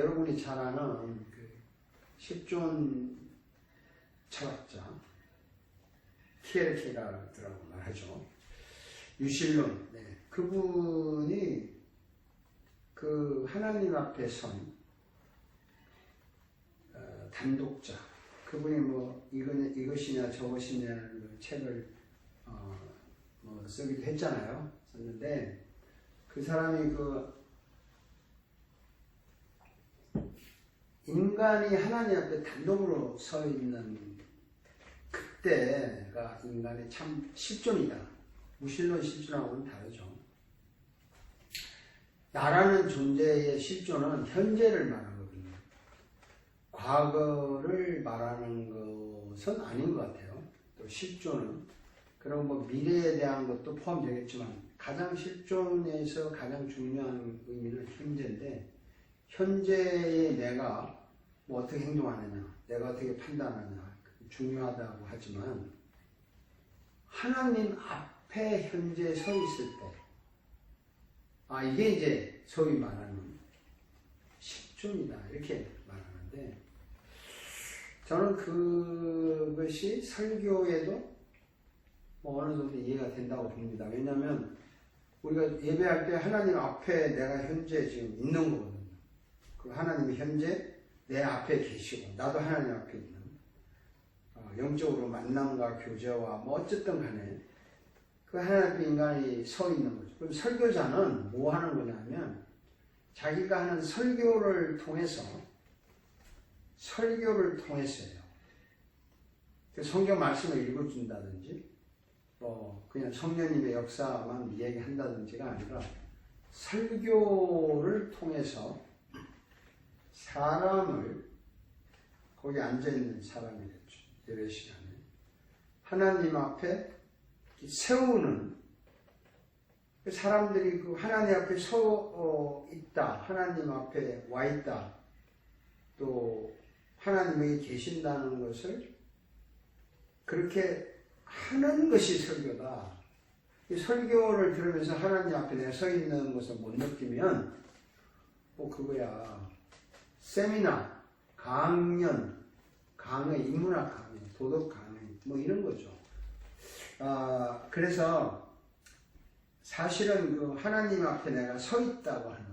여러분이 잘 아는 그 실존 철학자 키에르케가르트라고 말하죠. 유실론. 네. 그분이 그 하나님 앞에 선 단독자. 그분이 뭐 이것이냐 저것이냐는 책을 뭐 쓰기도 했잖아요. 썼는데 그 사람이 그 인간이 하나님 앞에 단독으로 서 있는 그때가 인간의 참 실존이다. 무신론 실존하고는 다르죠. 나라는 존재의 실존은 현재를 말하거든요. 과거를 말하는 것은 아닌 것 같아요. 또 실존은. 그럼 뭐 미래에 대한 것도 포함되겠지만 가장 실존에서 가장 중요한 의미는 현재인데 현재의 내가 뭐 어떻게 행동하느냐, 내가 어떻게 판단하느냐 중요하다고 하지만 하나님 앞에 현재 서 있을 때 이게 이제 소위 말하는 실존이다 이렇게 말하는데 저는 그것이 설교에도 뭐 어느 정도 이해가 된다고 봅니다. 왜냐하면 우리가 예배할 때 하나님 앞에 내가 현재 지금 있는 거거든요. 그 하나님이 현재 내 앞에 계시고 나도 하나님 앞에 있는 영적으로 만남과 교제와 뭐 어쨌든 간에 그 하나님 앞에 인간이 서 있는 거죠. 그럼 설교자는 뭐 하는 거냐면 자기가 하는 설교를 통해서요. 성경 말씀을 읽어준다든지 그냥 성령님의 역사만 이야기한다든지가 아니라 설교를 통해서 사람을 거기 앉아있는 사람이겠죠. 예배 시간에 하나님 앞에 세우는 사람들이 그 하나님 앞에 서 있다. 하나님 앞에 와 있다. 또 하나님이 계신다는 것을 그렇게 하는 것이 설교다. 이 설교를 들으면서 하나님 앞에 내가 서 있는 것을 못 느끼면 그거야. 세미나, 강의, 인문학 강의, 도덕 강의 뭐 이런 거죠. 그래서 사실은 그 하나님 앞에 내가 서 있다고 하는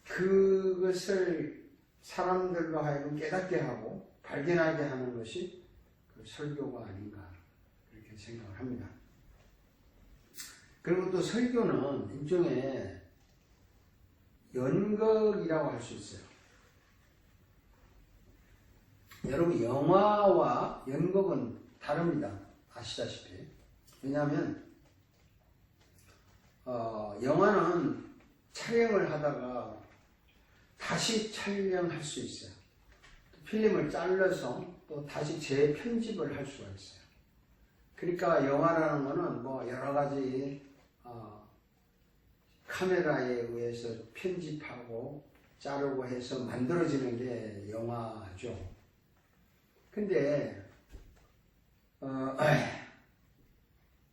그것을 사람들로 하여금 깨닫게 하고 발견하게 하는 것이 그 설교가 아닌가 그렇게 생각을 합니다. 그리고 또 설교는 일종의 연극이라고 할 수 있어요. 여러분 영화와 연극은 다릅니다. 아시다시피. 왜냐하면 영화는 촬영을 하다가 다시 촬영할 수 있어요. 필름을 잘라서 또 다시 재편집을 할 수가 있어요. 그러니까 영화라는 거는 뭐 여러 가지 카메라에 의해서 편집하고 자르고 해서 만들어지는 게 영화죠. 근데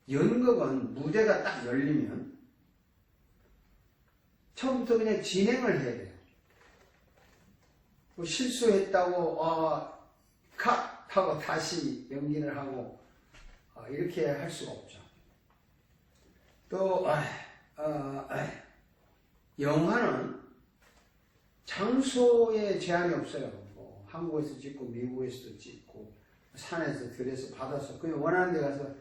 연극은 무대가 딱 열리면 처음부터 그냥 진행을 해야 돼요. 뭐 실수했다고 컷 하고 다시 연기를 하고 이렇게 할 수가 없죠. 또 영화는 장소에 제한이 없어요. 뭐 한국에서 찍고 미국에서도 찍고 산에서 들에서 바다에서 그냥 원하는 데 가서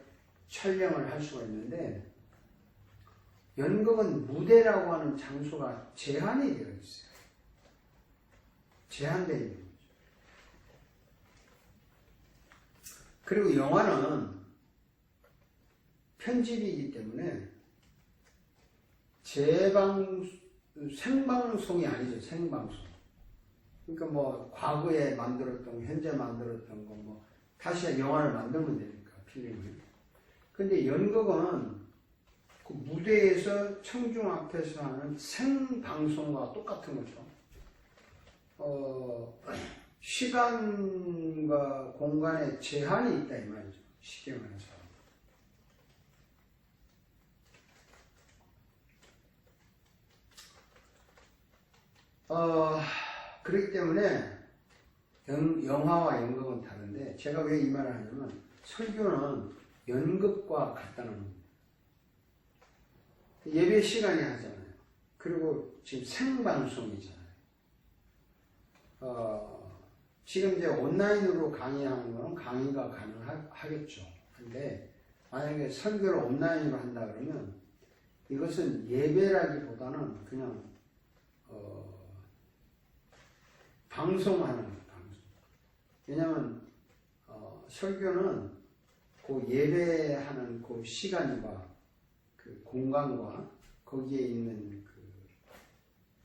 촬영을 할 수가 있는데 연극은 무대라고 하는 장소가 제한이 되어 있어요. 제한되어 있는 거죠. 그리고 영화는 편집이기 때문에 생방송이 아니죠. 생방송. 그러니까 뭐 과거에 만들었던 거, 현재 만들었던 거 뭐 다시 영화를 만들면 되니까 필름을. 근데 연극은 그 무대에서 청중 앞에서 하는 생방송과 똑같은 거죠. 시간과 공간에 제한이 있다 이 말이죠. 쉽게 말해서. 그렇기 때문에 영화와 연극은 다른데 제가 왜 이 말을 하냐면 설교는 연극과 같다는 겁니다. 예배 시간에 하잖아요. 그리고 지금 생방송이잖아요. 지금 이제 온라인으로 강의하는 건 강의가 가능하겠죠. 근데 만약에 설교를 온라인으로 한다 그러면 이것은 예배라기보다는 그냥 방송하는 거예요. 방송. 왜냐하면 설교는 그 예배하는 그 시간과 그 공간과 거기에 있는 그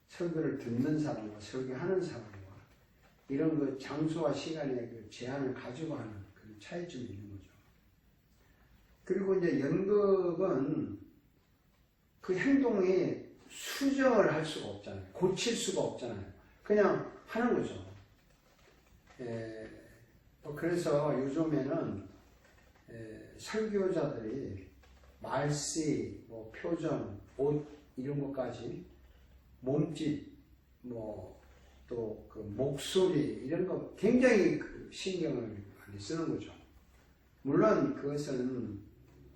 설교를 듣는 사람과 설교하는 사람과 이런 그 장소와 시간의 그 제한을 가지고 하는 그런 차이점이 있는 거죠. 그리고 이제 연극은 그 행동이 수정을 할 수가 없잖아요. 고칠 수가 없잖아요. 그냥 하는 거죠. 그래서 요즘에는 설교자들이 말씨, 뭐 표정, 옷 이런 것까지 몸짓, 뭐 또 그 목소리 이런 거 굉장히 그 신경을 많이 쓰는 거죠. 물론 그것은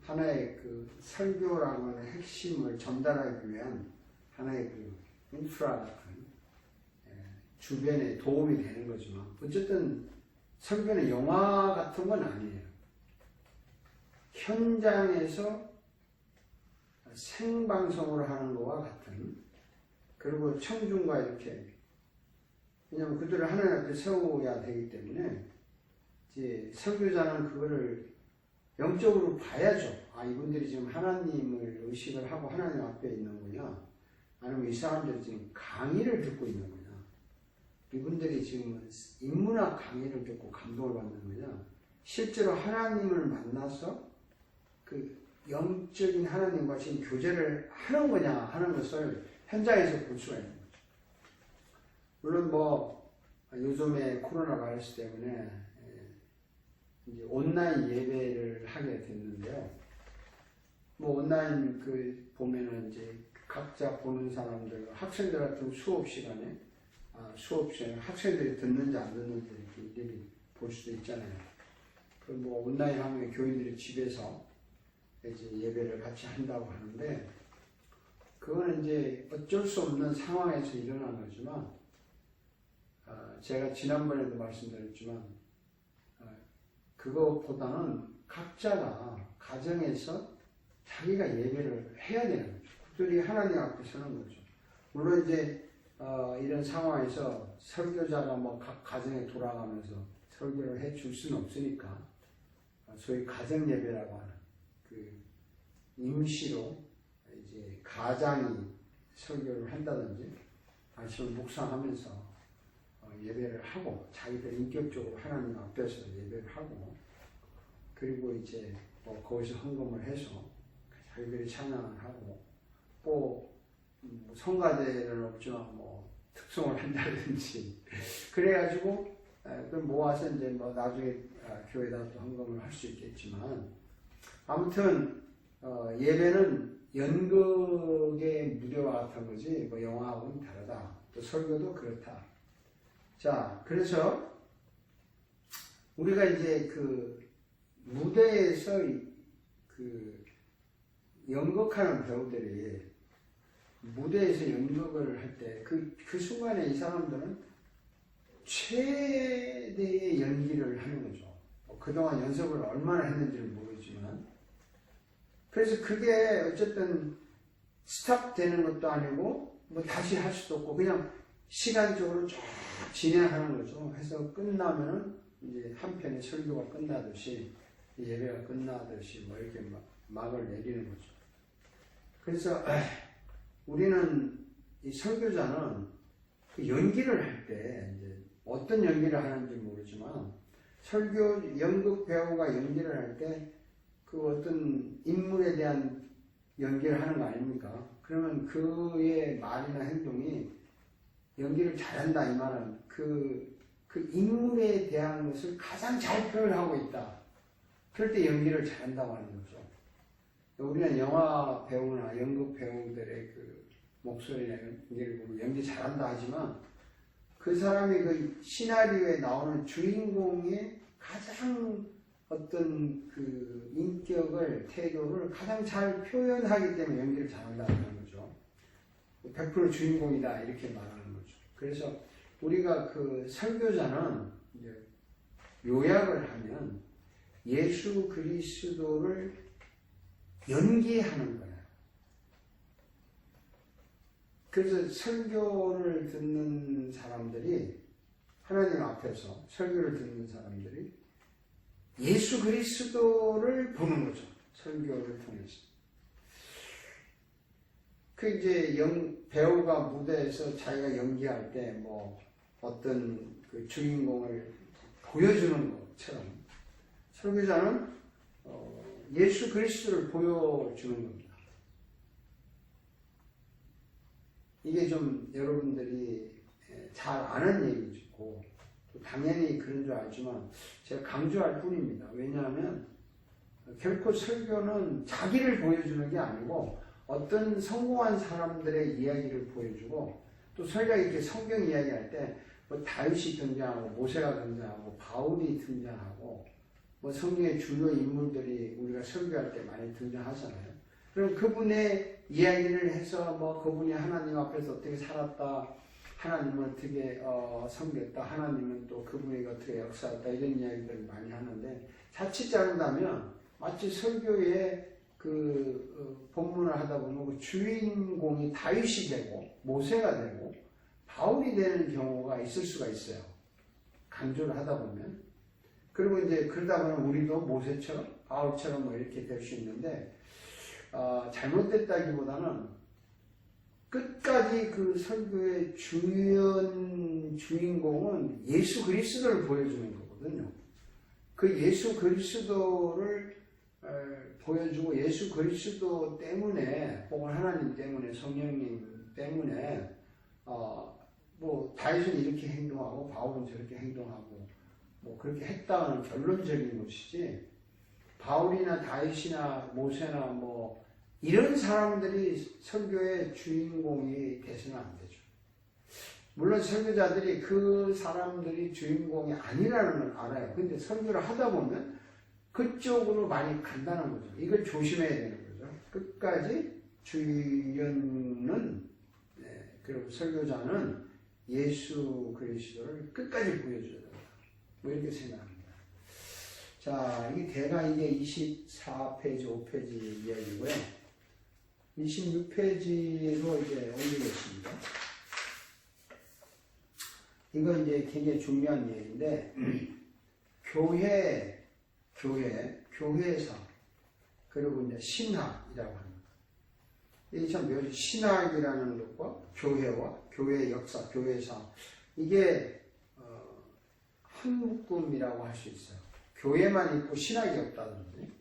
하나의 그 설교라고 하는 핵심을 전달하기 위한 하나의 그 인프라 같은 주변에 도움이 되는 거지만 어쨌든 설교는 영화 같은 건 아니에요. 현장에서 생방송으로 하는 것과 같은 그리고 청중과 이렇게 왜냐하면 그들을 하나님 앞에 세워야 되기 때문에 이제 설교자는 그거를 영적으로 봐야죠. 아, 이분들이 지금 하나님을 의식을 하고 하나님 앞에 있는 거냐 아니면 이 사람들이 지금 강의를 듣고 있는 거냐 이분들이 지금 인문학 강의를 듣고 감동을 받는 거냐 실제로 하나님을 만나서 그 영적인 하나님과 지금 교제를 하는 거냐 하는 것을 현장에서 볼 수가 있는 거죠. 물론 뭐 요즘에 코로나 바이러스 때문에 이제 온라인 예배를 하게 됐는데요. 뭐 온라인 그 보면은 이제 각자 보는 사람들 학생들 같은 수업 시간에 학생들이 듣는지 안 듣는지 이렇게 볼 수도 있잖아요. 그 뭐 온라인 하면 교인들이 집에서 이제 예배를 같이 한다고 하는데 그거는 이제 어쩔 수 없는 상황에서 일어난 거지만 제가 지난번에도 말씀드렸지만 그것보다는 각자가 가정에서 자기가 예배를 해야 되는 거죠. 그들이 하나님 앞에 서는 거죠. 물론 이제 이런 상황에서 설교자가 뭐 각 가정에 돌아가면서 설교를 해 줄 수는 없으니까 소위 가정 예배라고 하는 그 임시로 이제 가장이 설교를 한다든지 아침을 묵상하면서 예배를 하고 자기들 인격적으로 하나님 앞에서 예배를 하고 그리고 이제 뭐 거기서 헌금을 해서 자기들이 찬양을 하고 또 성가대는 없지만 뭐 특송을 한다든지 그래가지고 그걸 모아서 이제 뭐 나중에 교회에다 또 헌금을 할 수 있겠지만 아무튼 예배는 연극의 무대와 같은 거지 뭐 영화하고는 다르다. 또 설교도 그렇다. 자, 그래서 우리가 이제 그 무대에서 그 연극하는 배우들이 무대에서 연극을 할 때 그 순간에 이 사람들은 최대의 연기를 하는 거죠. 그동안 연습을 얼마나 했는지는 모르지만 그래서 그게 어쨌든 스탑되는 것도 아니고 뭐 다시 할 수도 없고 그냥 시간적으로 쭉 진행하는 거죠. 해서 끝나면은 이제 한편의 설교가 끝나듯이 예배가 끝나듯이 뭐 이렇게 막을 내리는 거죠. 그래서 우리는 이 설교자는 그 연기를 할 때 이제 어떤 연기를 하는지 모르지만 연극 배우가 연기를 할 때 그 어떤 인물에 대한 연기를 하는 거 아닙니까? 그러면 그의 말이나 행동이 연기를 잘한다 이 말은 그 인물에 대한 것을 가장 잘 표현하고 있다. 그럴 때 연기를 잘한다고 하는 거죠. 우리는 영화 배우나 연극 배우들의 그 목소리나 연기를 보면 연기 잘한다 하지만 그 사람이 그 시나리오에 나오는 주인공의 가장 어떤 그 인격을, 태도를 가장 잘 표현하기 때문에 연기를 잘한다는 거죠. 100% 주인공이다 이렇게 말하는 거죠. 그래서 우리가 그 설교자는 이제 요약을 하면 예수 그리스도를 연기하는 거예요. 그래서 설교를 듣는 사람들이, 하나님 앞에서 설교를 듣는 사람들이 예수 그리스도를 보는 거죠. 설교를 통해서. 그 이제 배우가 무대에서 자기가 연기할 때 뭐 어떤 그 주인공을 보여주는 것처럼 설교자는 예수 그리스도를 보여주는 겁니다. 이게 좀 여러분들이 잘 아는 얘기고 당연히 그런 줄 알지만 제가 강조할 뿐입니다. 왜냐하면 결코 설교는 자기를 보여주는 게 아니고 어떤 성공한 사람들의 이야기를 보여주고, 또 설교가 이렇게 성경 이야기할 때 뭐 다윗이 등장하고 모세가 등장하고 바울이 등장하고 뭐 성경의 주요 인물들이 우리가 설교할 때 많이 등장하잖아요. 그럼 그분의 이야기를 해서 뭐 그분이 하나님 앞에서 어떻게 살았다, 하나님을 어떻게 섬겼다, 하나님은 또 그분에게 어떻게 역사했다, 이런 이야기들을 많이 하는데, 자칫 자른다면 마치 설교에 본문을 하다 보면 그 주인공이 다윗이 되고 모세가 되고 바울이 되는 경우가 있을 수가 있어요. 강조를 하다 보면. 그리고 이제 그러다 보면 우리도 모세처럼 바울처럼 뭐 이렇게 될 수 있는데, 잘못됐다기보다는 끝까지 그 설교의 주인공은 예수 그리스도를 보여주는 거거든요. 그 예수 그리스도를 보여주고, 예수 그리스도 때문에 혹은 하나님 때문에, 성령님 때문에 뭐 다윗은 이렇게 행동하고 바울은 저렇게 행동하고 뭐 그렇게 했다는 결론적인 것이지, 바울이나 다윗이나 모세나 뭐 이런 사람들이 설교의 주인공이 돼서는 안 되죠. 물론 설교자들이 그 사람들이 주인공이 아니라는 걸 알아요. 근데 설교를 하다 보면 그쪽으로 많이 간다는 거죠. 이걸 조심해야 되는 거죠. 끝까지 주연은, 그리고 설교자는 예수 그리스도를 끝까지 보여줘야 된다. 뭐 이렇게 생각합니다. 자, 이게 24페이지, 5페이지 이야기고요. 26페이지로 이제 옮기겠습니다. 이건 이제 굉장히 중요한 얘기인데, 교회사, 그리고 이제 신학이라고 합니다. 이게 참 묘하죠. 신학이라는 것과 교회와 교회의 역사, 교회사, 이게 한 묶음이라고 할 수 있어요. 교회만 있고 신학이 없다든지,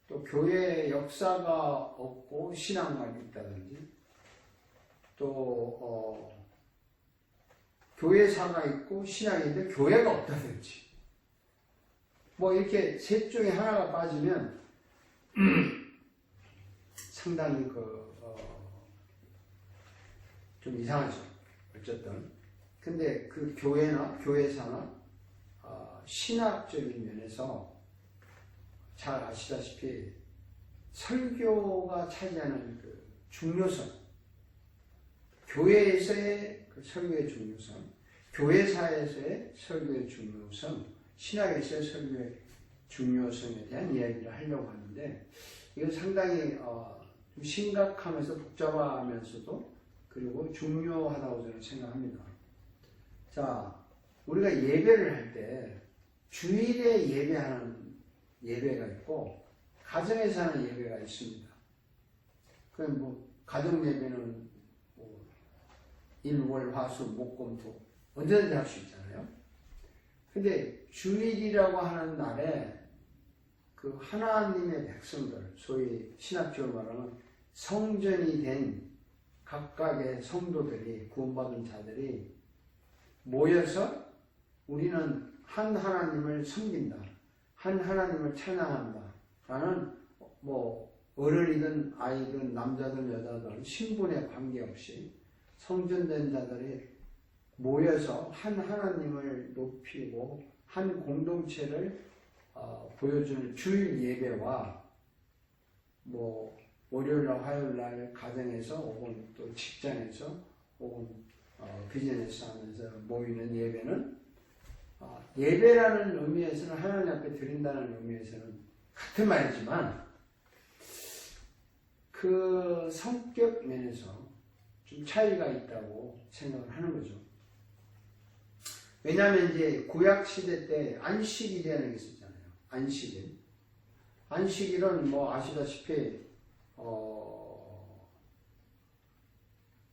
또 교회의 역사가 없고 신학만 있다든지, 또 교회사가 있고 신학이 있는데 교회가 없다든지, 뭐 이렇게 셋 중에 하나가 빠지면 상당히 좀 이상하죠. 어쨌든. 근데 그 교회나 교회사나 신학적인 면에서 잘 아시다시피 설교가 차지하는 그 중요성, 교회에서의 그 설교의 중요성, 교회사에서의 설교의 중요성, 신학에서의 설교의 중요성에 대한 이야기를 하려고 하는데, 이건 상당히 좀 심각하면서 복잡하면서도 그리고 중요하다고 저는 생각합니다. 자, 우리가 예배를 할 때 주일에 예배하는 예배가 있고 가정에서 하는 예배가 있습니다. 그럼 뭐 가정 예배는 뭐 일, 월, 화, 수, 목, 금, 토 언제든지 할 수 있잖아요. 근데 주일이라고 하는 날에 그 하나님의 백성들, 소위 신학적으로 말하면 성전이 된 각각의 성도들이, 구원받은 자들이 모여서 우리는 한 하나님을 섬긴다, 한 하나님을 찬양한다 라는, 뭐 어른이든 아이든 남자든 여자든 신분에 관계없이 성전된 자들이 모여서 한 하나님을 높이고 한 공동체를 보여주는 주일 예배와 뭐 월요일날 화요일날 가정에서 혹은 또 직장에서 혹은 비즈니스 하면서 모이는 예배는 예배라는 의미에서는 하나님 앞에 드린다는 의미에서는 같은 말이지만 그 성격 면에서 좀 차이가 있다고 생각을 하는 거죠. 왜냐하면 이제 구약 시대 때 안식일이라는 게 있었잖아요. 안식일. 안식일은 뭐 아시다시피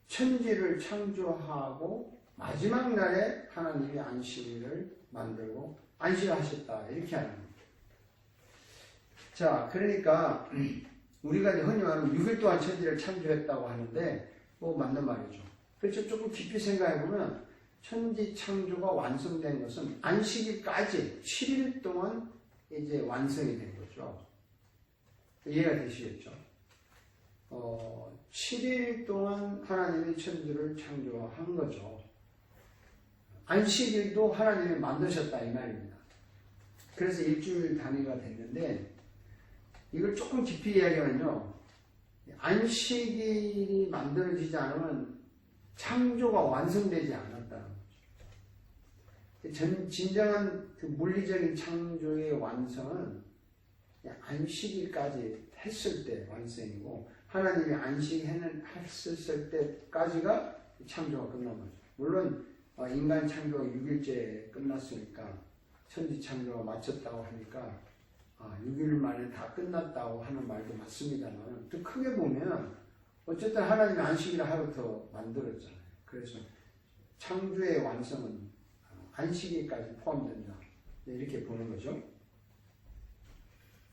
천지를 창조하고 마지막 날에 하나님이 안식일을 만들고 안식하셨다 이렇게 하는 거예요. 자, 그러니까 우리가 이제 흔히 말하는 6일 동안 천지를 창조했다고 하는데 뭐 맞는 말이죠. 그래서 조금 깊이 생각해 보면 천지 창조가 완성된 것은 안식일까지 7일 동안 이제 완성이 된 거죠. 이해가 되시겠죠? 7일 동안 하나님이 천지를 창조한 거죠. 안식일도 하나님이 만드셨다 이 말입니다. 그래서 일주일 단위가 됐는데 이걸 조금 깊이 이야기하면요. 안식일이 만들어지지 않으면 창조가 완성되지 않았다는 거죠. 진정한 그 물리적인 창조의 완성은 안식일까지 했을 때 완성이고 하나님이 안식했을 때까지가 창조가 끝난 거죠. 물론 인간 창조가 6일째에 끝났으니까 천지 창조가 마쳤다고 하니까 6일 만에 다 끝났다고 하는 말도 맞습니다만 또 크게 보면 어쨌든 하나님이 안식일을 하루 더 만들었잖아요. 그래서 창조의 완성은 안식일까지 포함된다. 이렇게 보는 거죠.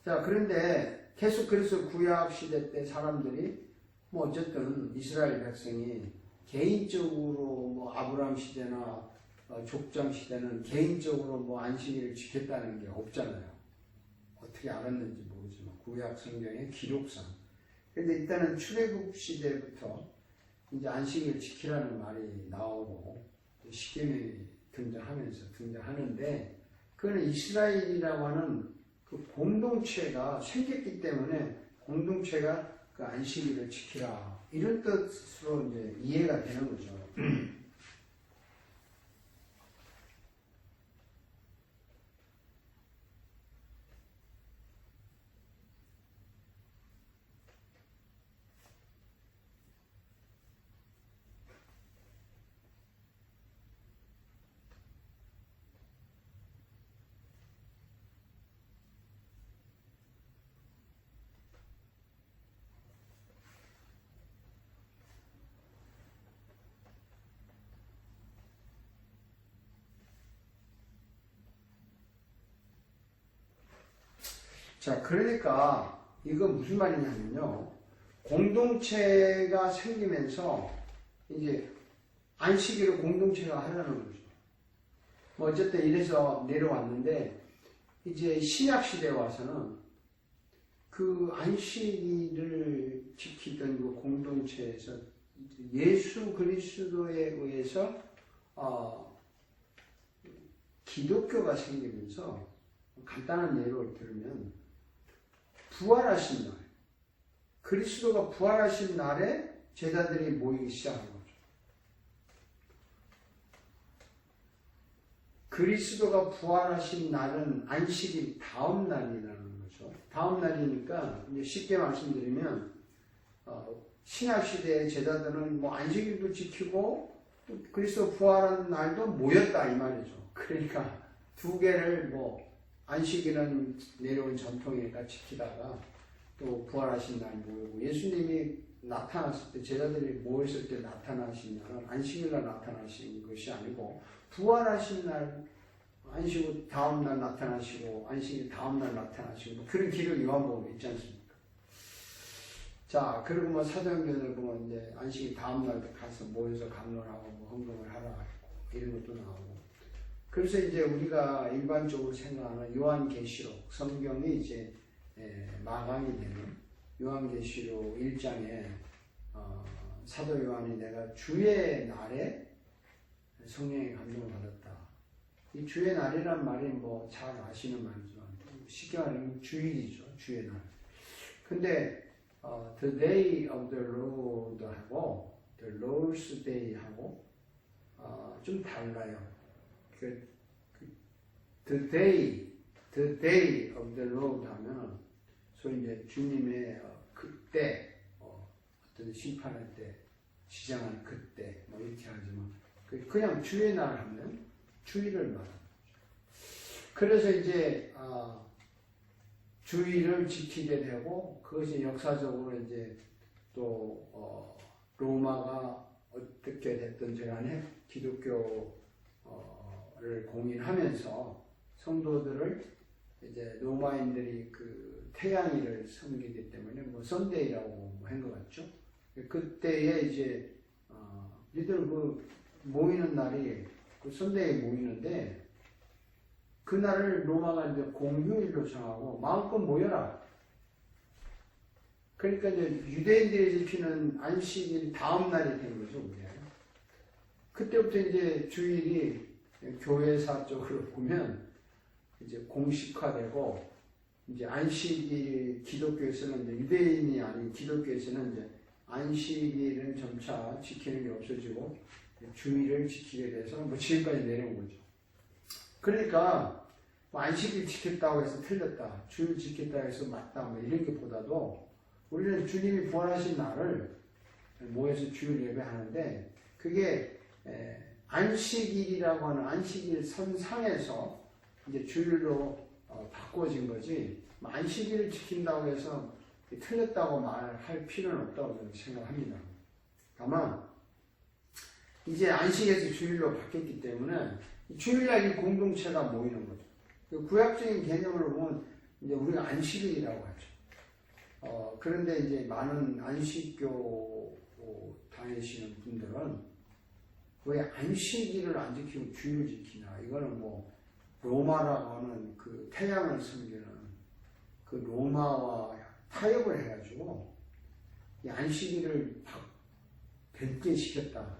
자, 그런데 계속 그래서 구약 시대 때 사람들이 뭐 어쨌든 이스라엘 백성이 개인적으로 뭐 아브라함 시대나 족장 시대는 개인적으로 뭐 안식일을 지켰다는 게 없잖아요. 어떻게 알았는지 모르지만 구약 성경의 기록상. 그런데 일단은 출애굽 시대부터 이제 안식일을 지키라는 말이 나오고 십계명이 등장하는데 그거는 이스라엘이라고 하는 그 공동체가 생겼기 때문에 공동체가 그 안식일을 지키라 이런 뜻으로 이제 이해가 되는 거죠. 자, 그러니까 이거 무슨 말이냐면요. 공동체가 생기면서 이제 안식일을 공동체가 하려는 거죠. 뭐 어쨌든 이래서 내려왔는데 이제 신약 시대에 와서는 그 안식일을 지키던 그 공동체에서 예수 그리스도에 의해서 기독교가 생기면서 간단한 예를 들면 부활하신 날, 그리스도가 부활하신 날에 제자들이 모이기 시작한 거죠. 그리스도가 부활하신 날은 안식일 다음 날이라는 거죠. 다음 날이니까 이제 쉽게 말씀드리면 신약 시대의 제자들은 뭐 안식일도 지키고 또 그리스도 부활한 날도 모였다 이 말이죠. 그러니까 두 개를 뭐 안식일은 내려온 전통이니까 지키다가 또 부활하신 날 모이고 예수님이 나타났을 때 제자들이 모였을 때 나타나신 날은 안식일날 나타나신 것이 아니고 부활하신 날 안식 후 다음 날 나타나시고 안식일 다음 날 나타나시고 뭐 그런 기록 요한복음에 있지 않습니까? 자, 그리고 뭐 사도행전을 보면 이제 안식일 다음 날 가서 모여서 강론하고 뭐 헌금을 하라 이런 것도 나오고. 그래서 이제 우리가 일반적으로 생각하는 요한계시록 성경이 이제 마감이 되는 요한계시록 1장에 사도 요한이 내가 주의 날에 성령의 감동을 받았다. 이 주의 날이란 말이 뭐 잘 아시는 말이지만 쉽게 말하면 주일이죠. 주의 날. 근데 the day of the Lord 하고 the Lord's day 하고 좀 달라요. the day of the Lord 하면 소위 이제 주님의 그때 어떤 심판할 때 지정한 그때 뭐 이렇게 하지만 그냥 주의 날 하면 주일을 말합니다. 그래서 이제 주일을 지키게 되고 그것이 역사적으로 이제 또 로마가 어떻게 됐든지 간에 기독교를 공인하면서 성도들을 이제 로마인들이 그 태양일을 섬기기 때문에 뭐 선데이라고 한 것 같죠. 그때에 이제 니들 그 모이는 날이 그 선데이에 모이는데 그날을 로마가 이제 공휴일로 정하고 마음껏 모여라. 그러니까 이제 유대인들이 지키는 안식일 다음 날이 된 거죠, 우리가. 그때부터 이제 주일이 교회사적으로 보면 이제 공식화되고 이제 안식일 기독교에서는 이제 유대인이 아닌 기독교에서는 이제 안식일은 점차 지키는 게 없어지고 주일을 지키게 돼서 뭐 지금까지 내려온 거죠. 그러니까 뭐 안식일 지켰다고 해서 틀렸다, 주일 지켰다고 해서 맞다, 뭐 이런 것보다도 우리는 주님이 부활하신 날을 모여서 주일 예배하는데 그게 안식일이라고 하는 안식일 선상에서 이제 주일로 바꿔진 거지 안식일을 지킨다고 해서 틀렸다고 말할 필요는 없다고 저는 생각합니다. 다만 이제 안식에서 주일로 바뀌었기 때문에 주일날 이 공동체가 모이는 거죠. 그 구약적인 개념으로 보면 이제 우리가 안식일이라고 하죠. 그런데 이제 많은 안식교 다니시는 분들은 왜 안식일을 안 지키고 주일을 지키나? 이거는 뭐 로마라고 하는 그 태양을 섬기는 그 로마와 타협을 해가지고 이 안식일을 변절시켰다.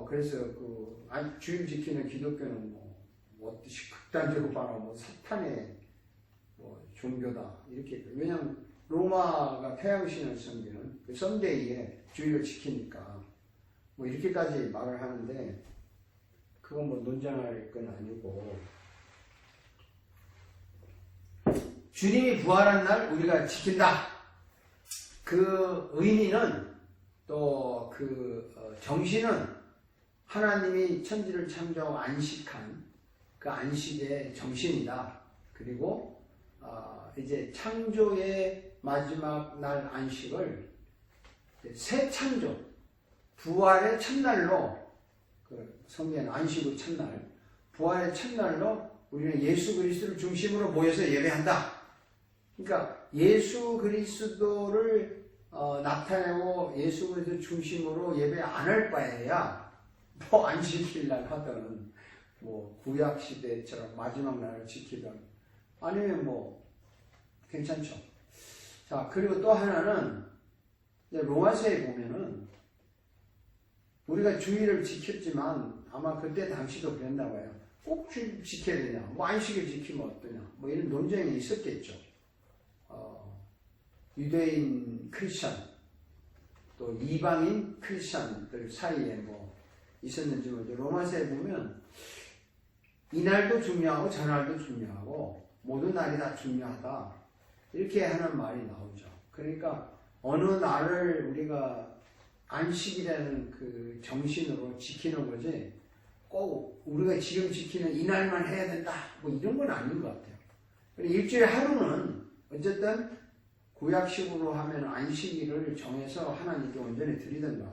그래서 그 주일 지키는 기독교는 뭐 어떻게 극단적으로 봐라 뭐 사탄의 종교다 이렇게. 왜냐하면 로마가 태양신을 섬기는 그 선데이에 주일을 지키니까 뭐 이렇게까지 말을 하는데 그건 뭐 논쟁할 건 아니고 주님이 부활한 날 우리가 지킨다. 그 의미는 또 그 정신은 하나님이 천지를 창조하고 안식한 그 안식의 정신이다. 그리고 이제 창조의 마지막 날 안식을 새 창조, 부활의 첫날로 그 성경의 안식의 첫날, 부활의 첫날로 우리는 예수 그리스도를 중심으로 모여서 예배한다. 그러니까 예수 그리스도를 나타내고 예수 그리스도 중심으로 예배 안 할 바에야 뭐 안식일날 하든 뭐 구약 시대처럼 마지막 날을 지키든 아니면 뭐 괜찮죠. 자, 그리고 또 하나는 로마서에 보면은 우리가 주일을 지켰지만 아마 그때 당시도 그랬나 봐요. 꼭 주일 지켜야 되냐, 뭐 안식일 지키면 어떠냐, 뭐 이런 논쟁이 있었겠죠. 유대인 크리스찬 또 이방인 크리스찬들 사이에 뭐 있었는지 모르죠. 로마서에 보면 이날도 중요하고 저날도 중요하고 모든 날이 다 중요하다 이렇게 하는 말이 나오죠. 그러니까 어느 날을 우리가 안식이라는 그 정신으로 지키는 거지 꼭 우리가 지금 지키는 이날만 해야 된다 뭐 이런 건 아닌 것 같아요. 일주일에 하루는 어쨌든 구약식으로 하면 안식일을 정해서 하나님께 온전히 드리든가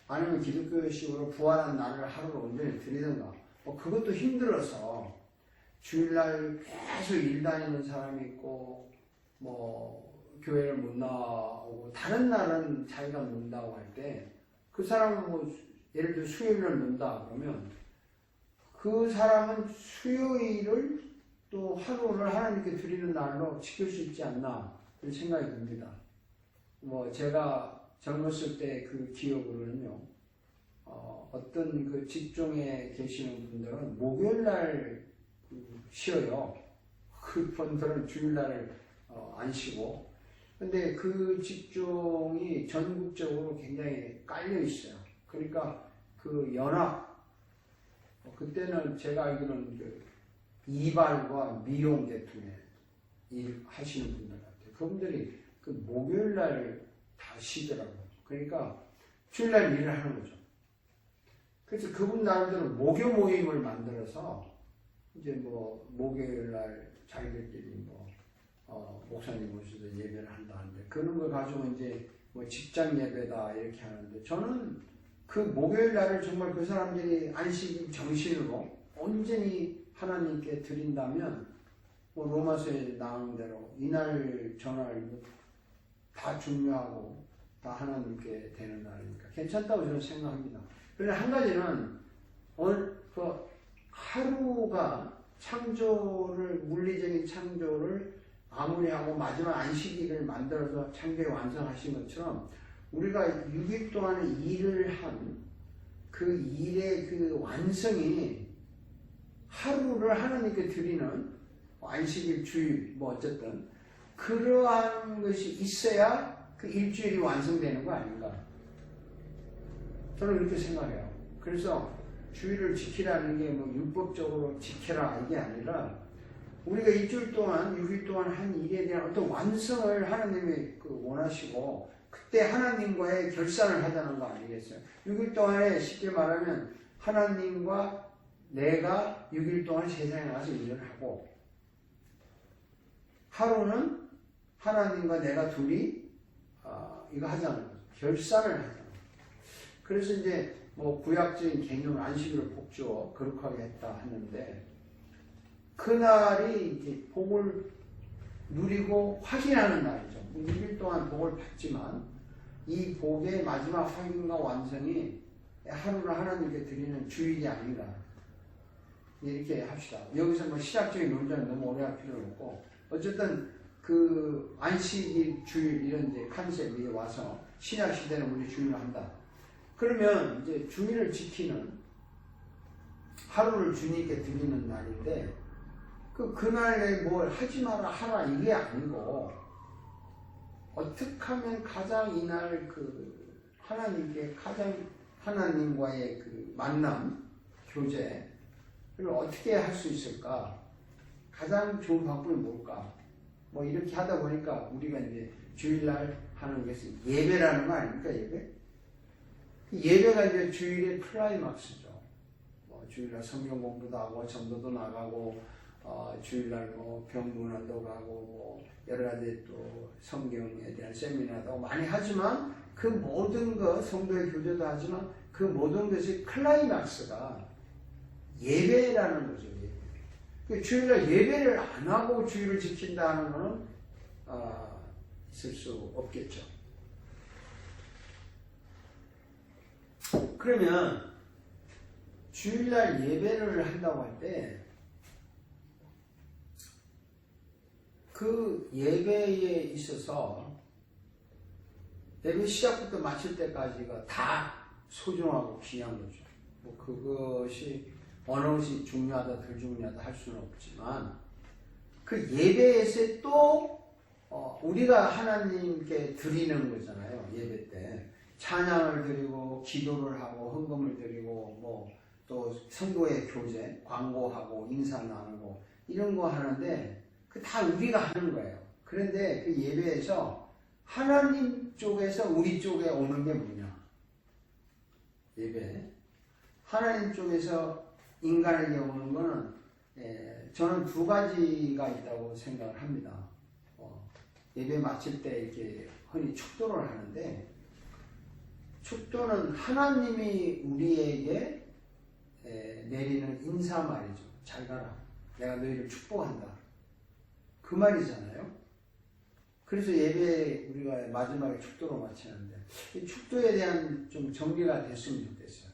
아니면 기독교식으로 부활한 날을 하루로 온전히 드리든가 뭐 그것도 힘들어서 주일날 계속 일 다니는 사람이 있고 뭐 교회를 못 나오고 다른 날은 자기가 논다고 할 때 그 사람은 뭐 예를 들어 수요일을 논다 그러면 그 사람은 수요일을 또 하루를 하나님께 드리는 날로 지킬 수 있지 않나 그런 생각이 듭니다. 뭐 제가 젊었을 때 그 기억으로는요 어떤 그 직종에 계시는 분들은 목요일날 쉬어요. 그 분들은 주일날을 안 쉬고. 근데 그 직종이 전국적으로 굉장히 깔려 있어요. 그러니까 그 연합, 그때는 제가 알기로는 그 이발과 미용 계통의 일 하시는 분들 같아요. 그분들이 그 목요일날 다 쉬더라고요. 그러니까 주일날 일을 하는 거죠. 그래서 그분 나름대로 목요 모임을 만들어서 이제 뭐 목요일날 자기들끼리 목사님 모셔서 예배를 한다는데 그런 걸 가지고 이제 뭐 직장 예배다 이렇게 하는데 저는 그 목요일 날을 정말 그 사람들이 안식 정신으로 온전히 하나님께 드린다면 뭐 로마서에 나온 대로 이날 저날 다 중요하고 다 하나님께 되는 날이니까 괜찮다고 저는 생각합니다. 그런데 한 가지는 그 하루가 창조를 물리적인 창조를 아무리 하고 마지막 안식일을 만들어서 창조에 완성하신 것처럼 우리가 6일 동안에 일을 한 그 일의 그 완성이 하루를 하나님께 드리는 안식일, 주일, 뭐 어쨌든 그러한 것이 있어야 그 일주일이 완성되는 거 아닌가. 저는 그렇게 생각해요. 그래서 주일을 지키라는 게 뭐 율법적으로 지켜라 이게 아니라 우리가 일주일 동안, 6일 동안 한 일에 대한 어떤 완성을 하나님이 원하시고 그때 하나님과의 결산을 하자는 거 아니겠어요? 6일 동안에 쉽게 말하면 하나님과 내가 6일 동안 세상에 나가서 일을 하고 하루는 하나님과 내가 둘이 이거 하자는 거죠. 결산을 하자는 거죠. 그래서 이제 뭐 구약적인 개념을 안식일을 복주어 거룩하게 했다 하는데 그날이 이제 복을 누리고 확인하는 날이죠. 6일 동안 복을 받지만 이 복의 마지막 확인과 완성이 하루를 하나님께 드리는 주일이 아닌가. 이렇게 합시다. 여기서 뭐 시작적인 논쟁을 너무 오래 할 필요는 없고 어쨌든 그 안식일, 주일 이런 이제 컨셉이 와서 신약 시대는 우리 주일을 한다. 그러면 이제 주일을 지키는 하루를 주님께 드리는 날인데 그날에 뭘 하지 마라 하라 이게 아니고 어떻게 하면 가장 이날 그 하나님께 가장 하나님과의 그 만남, 교제를 어떻게 할 수 있을까? 가장 좋은 방법이 뭘까? 뭐 이렇게 하다 보니까 우리가 이제 주일날 하는 것이 예배라는 거 아닙니까? 예배가 이제 주일의 클라이막스죠. 뭐 주일날 성경 공부도 하고 전도도 나가고 주일날 뭐 병문안도 가고 뭐 여러 가지 또 성경에 대한 세미나도 많이 하지만 그 모든 것 성도의 교제도 하지만 그 모든 것이 클라이막스가 예배라는 거죠. 예배. 주일날 예배를 안 하고 주일을 지킨다 하는 것은 있을 수 없겠죠. 그러면 주일날 예배를 한다고 할 때 그 예배에 있어서 예배 시작부터 마칠 때까지가 다 소중하고 귀한 거죠. 뭐 그것이 어느 것이 중요하다 덜 중요하다 할 수는 없지만 그 예배에서 또 우리가 하나님께 드리는 거잖아요. 예배 때 찬양을 드리고 기도를 하고 헌금을 드리고 뭐 또 성도의 교제, 광고하고 인사 나누고 이런 거 하는데 그 다 우리가 하는 거예요. 그런데 그 예배에서 하나님 쪽에서 우리 쪽에 오는 게 뭐냐? 예배. 하나님 쪽에서 인간에게 오는 거는 저는 두 가지가 있다고 생각을 합니다. 예배 마칠 때 이렇게 흔히 축도를 하는데 축도는 하나님이 우리에게 내리는 인사 말이죠. 잘 가라. 내가 너희를 축복한다. 그 말이잖아요. 그래서 예배 우리가 마지막에 축도로 마치는데 이 축도에 대한 좀 정리가 됐으면 좋겠어요.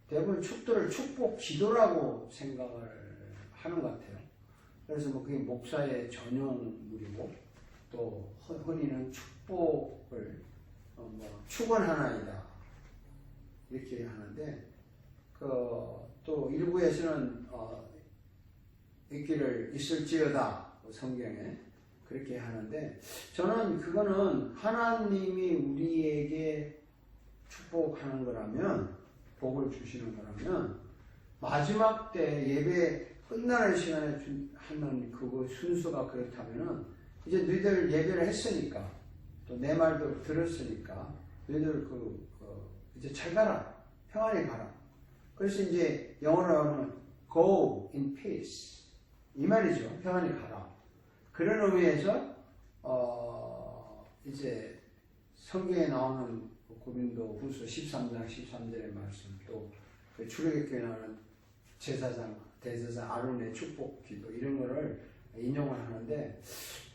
대부분 축도를 축복 기도라고 생각을 하는 것 같아요. 그래서 뭐 그게 목사의 전용물이고 또 흔히는 축복을 축원하나이다 이렇게 하는데 또 일부에서는 있기를 있을지어다 성경에 그렇게 하는데 저는 그거는 하나님이 우리에게 축복하는 거라면 복을 주시는 거라면 마지막 때 예배 끝나는 시간에 하는 그거 순서가 그렇다면은 이제 너희들 예배를 했으니까 또 내 말도 들었으니까 너희들 이제 잘 가라 평안히 가라. 그래서 이제 영어로 하면 go in peace 이 말이죠. 평안히 가라. 그런 의미에서 이제 성경에 나오는 고린도 후서 13장 13절의 말씀 또 출애굽기에 나오는 제사장 대제사장 아론의 축복 기도 이런 거를 인용을 하는데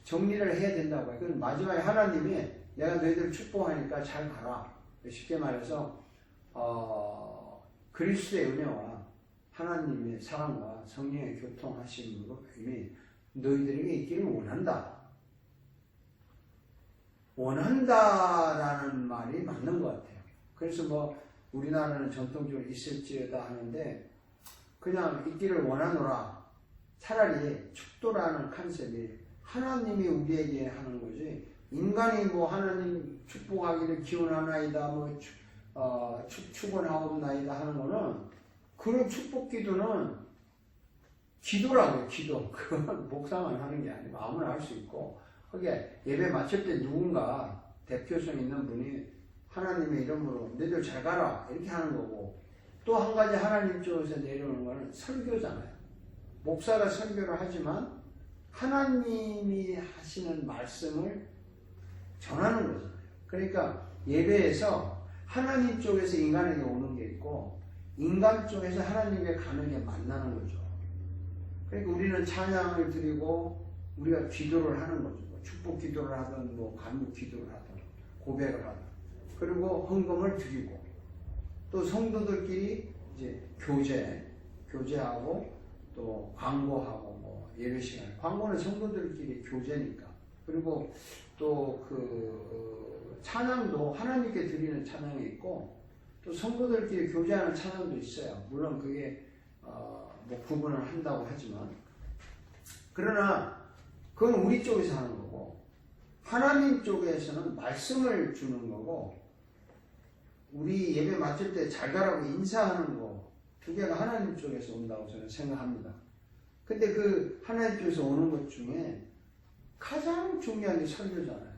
정리를 해야 된다고 해요. 그건 마지막에 하나님이 내가 너희들 축복하니까 잘 가라. 쉽게 말해서 그리스도의 은혜와 하나님의 사랑과 성령의 교통하심으로 이미 너희들에게 있기를 원한다. 원한다라는 말이 맞는 것 같아요. 그래서 뭐 우리나라는 전통적으로 있을지어다 하는데 그냥 있기를 원하노라. 차라리 축도라는 컨셉이 하나님이 우리에게 하는 거지 인간이 뭐 하나님 축복하기를 기원하나이다 뭐 축원하옵나이다 하는 거는 그런 축복 기도는 기도라고요. 기도. 그건 목사만 하는 게 아니고 아무나 할 수 있고 그게 예배 마칠 때 누군가 대표성 있는 분이 하나님의 이름으로 너희들 잘 가라 이렇게 하는 거고 또 한 가지 하나님 쪽에서 내려오는 거는 설교잖아요. 목사가 설교를 하지만 하나님이 하시는 말씀을 전하는 거잖아요. 그러니까 예배에서 하나님 쪽에서 인간에게 오는 게 있고 인간 쪽에서 하나님에게 가는 게 만나는 거죠. 그러니까 우리는 찬양을 드리고 우리가 기도를 하는 거죠. 축복 기도를 하든 뭐 간구 기도를 하든 고백을 하든 그리고 헌금을 드리고 또 성도들끼리 이제 교제하고 또 광고하고 뭐 예배 시간 광고는 성도들끼리 교제니까 그리고 또 찬양도 하나님께 드리는 찬양이 있고 또 성도들끼리 교제하는 찬양도 있어요. 물론 그게 뭐 구분을 한다고 하지만 그러나 그건 우리 쪽에서 하는 거고 하나님 쪽에서는 말씀을 주는 거고 우리 예배 마칠 때 잘 가라고 인사하는 거 두 개가 하나님 쪽에서 온다고 저는 생각합니다. 근데 그 하나님 쪽에서 오는 것 중에 가장 중요한 게 설교잖아요.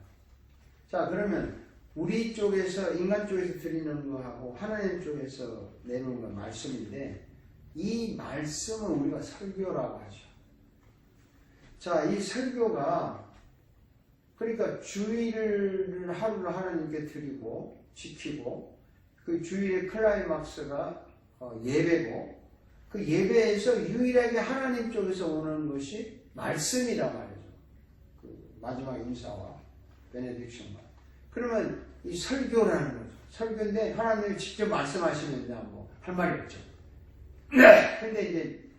자 그러면 우리 쪽에서 인간 쪽에서 드리는 거하고 하나님 쪽에서 내놓은 건 말씀인데 이 말씀을 우리가 설교라고 하죠. 자, 이 설교가 그러니까 주일을 하루를 하나님께 드리고 지키고 그 주일의 클라이막스가 예배고 그 예배에서 유일하게 하나님 쪽에서 오는 것이 말씀이란 말이죠. 그 마지막 인사와 베네딕션과 그러면 이 설교라는 거죠. 설교인데 하나님이 직접 말씀하시는데 뭐 할 말이 없죠. 근데 이제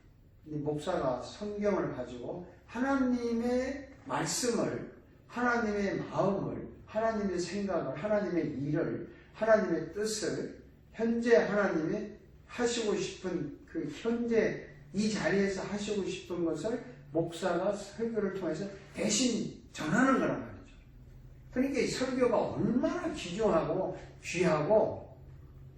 목사가 성경을 가지고 하나님의 말씀을 하나님의 마음을 하나님의 생각을 하나님의 일을 하나님의 뜻을 현재 하나님이 하시고 싶은 그 현재 이 자리에서 하시고 싶은 것을 목사가 설교를 통해서 대신 전하는 거란 말이죠. 그러니까 이 설교가 얼마나 귀중하고 귀하고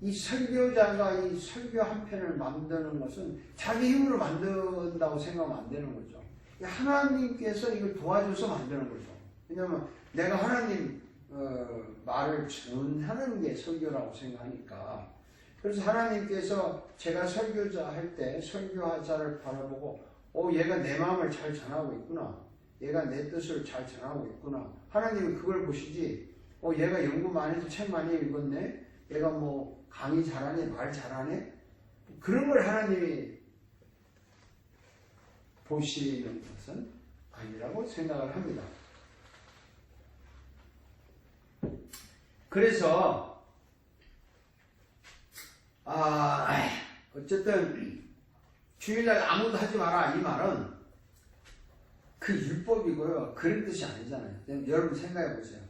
이 설교자가 이 설교 한 편을 만드는 것은 자기 힘으로 만든다고 생각하면 안 되는 거죠. 하나님께서 이걸 도와줘서 만드는 거죠. 왜냐하면 내가 하나님 말을 전하는 게 설교라고 생각하니까 그래서 하나님께서 제가 설교자 할 때 설교자를 바라보고 얘가 내 마음을 잘 전하고 있구나. 얘가 내 뜻을 잘 전하고 있구나. 하나님은 그걸 보시지 얘가 연구 많이 해서 책 많이 읽었네. 얘가 뭐 강의 잘하네. 말 잘하네. 그런 걸 하나님이 보시는 것은 아니라고 생각을 합니다. 그래서 어쨌든 주일날 아무도 하지 마라 이 말은 그 율법이고요. 그런 뜻이 아니잖아요. 여러분 생각해 보세요.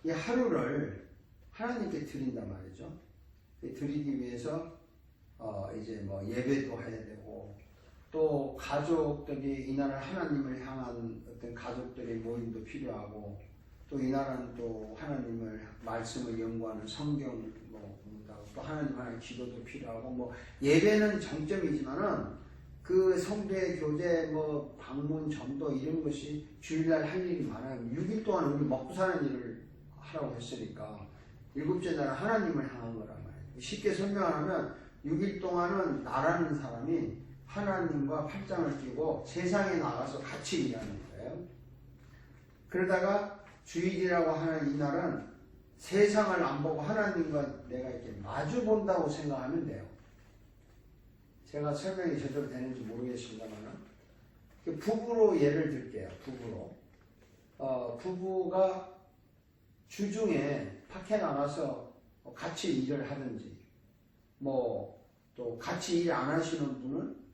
이 하루를 하나님께 드린단 말이죠. 드리기 위해서 이제 뭐 예배도 해야 되고 또 가족들이 이날은 하나님을 향한 어떤 가족들의 모임도 필요하고 또 이날은 또 하나님을 말씀을 연구하는 성경 뭐 본다고 또 하나님 향한 기도도 필요하고 뭐 예배는 정점이지만은 그 성도의 교제 뭐 방문 전도 이런 것이 주일날 할 일이 많아요. 6일 동안 우리 먹고 사는 일을 하라고 했으니까 일곱째 날은 하나님을 향한 거란 말이에요. 쉽게 설명하면 6일 동안은 나라는 사람이 하나님과 팔짱을 끼고 세상에 나가서 같이 일하는 거예요. 그러다가 주일이라고 하는 이 날은 세상을 안 보고 하나님과 내가 이렇게 마주 본다고 생각하면 돼요. 제가 설명이 제대로 되는지 모르겠습니다만 부부로 예를 들게요. 부부가 주중에 밖에 나가서 같이 일을 하든지 뭐 또 같이 일 안 하시는 분은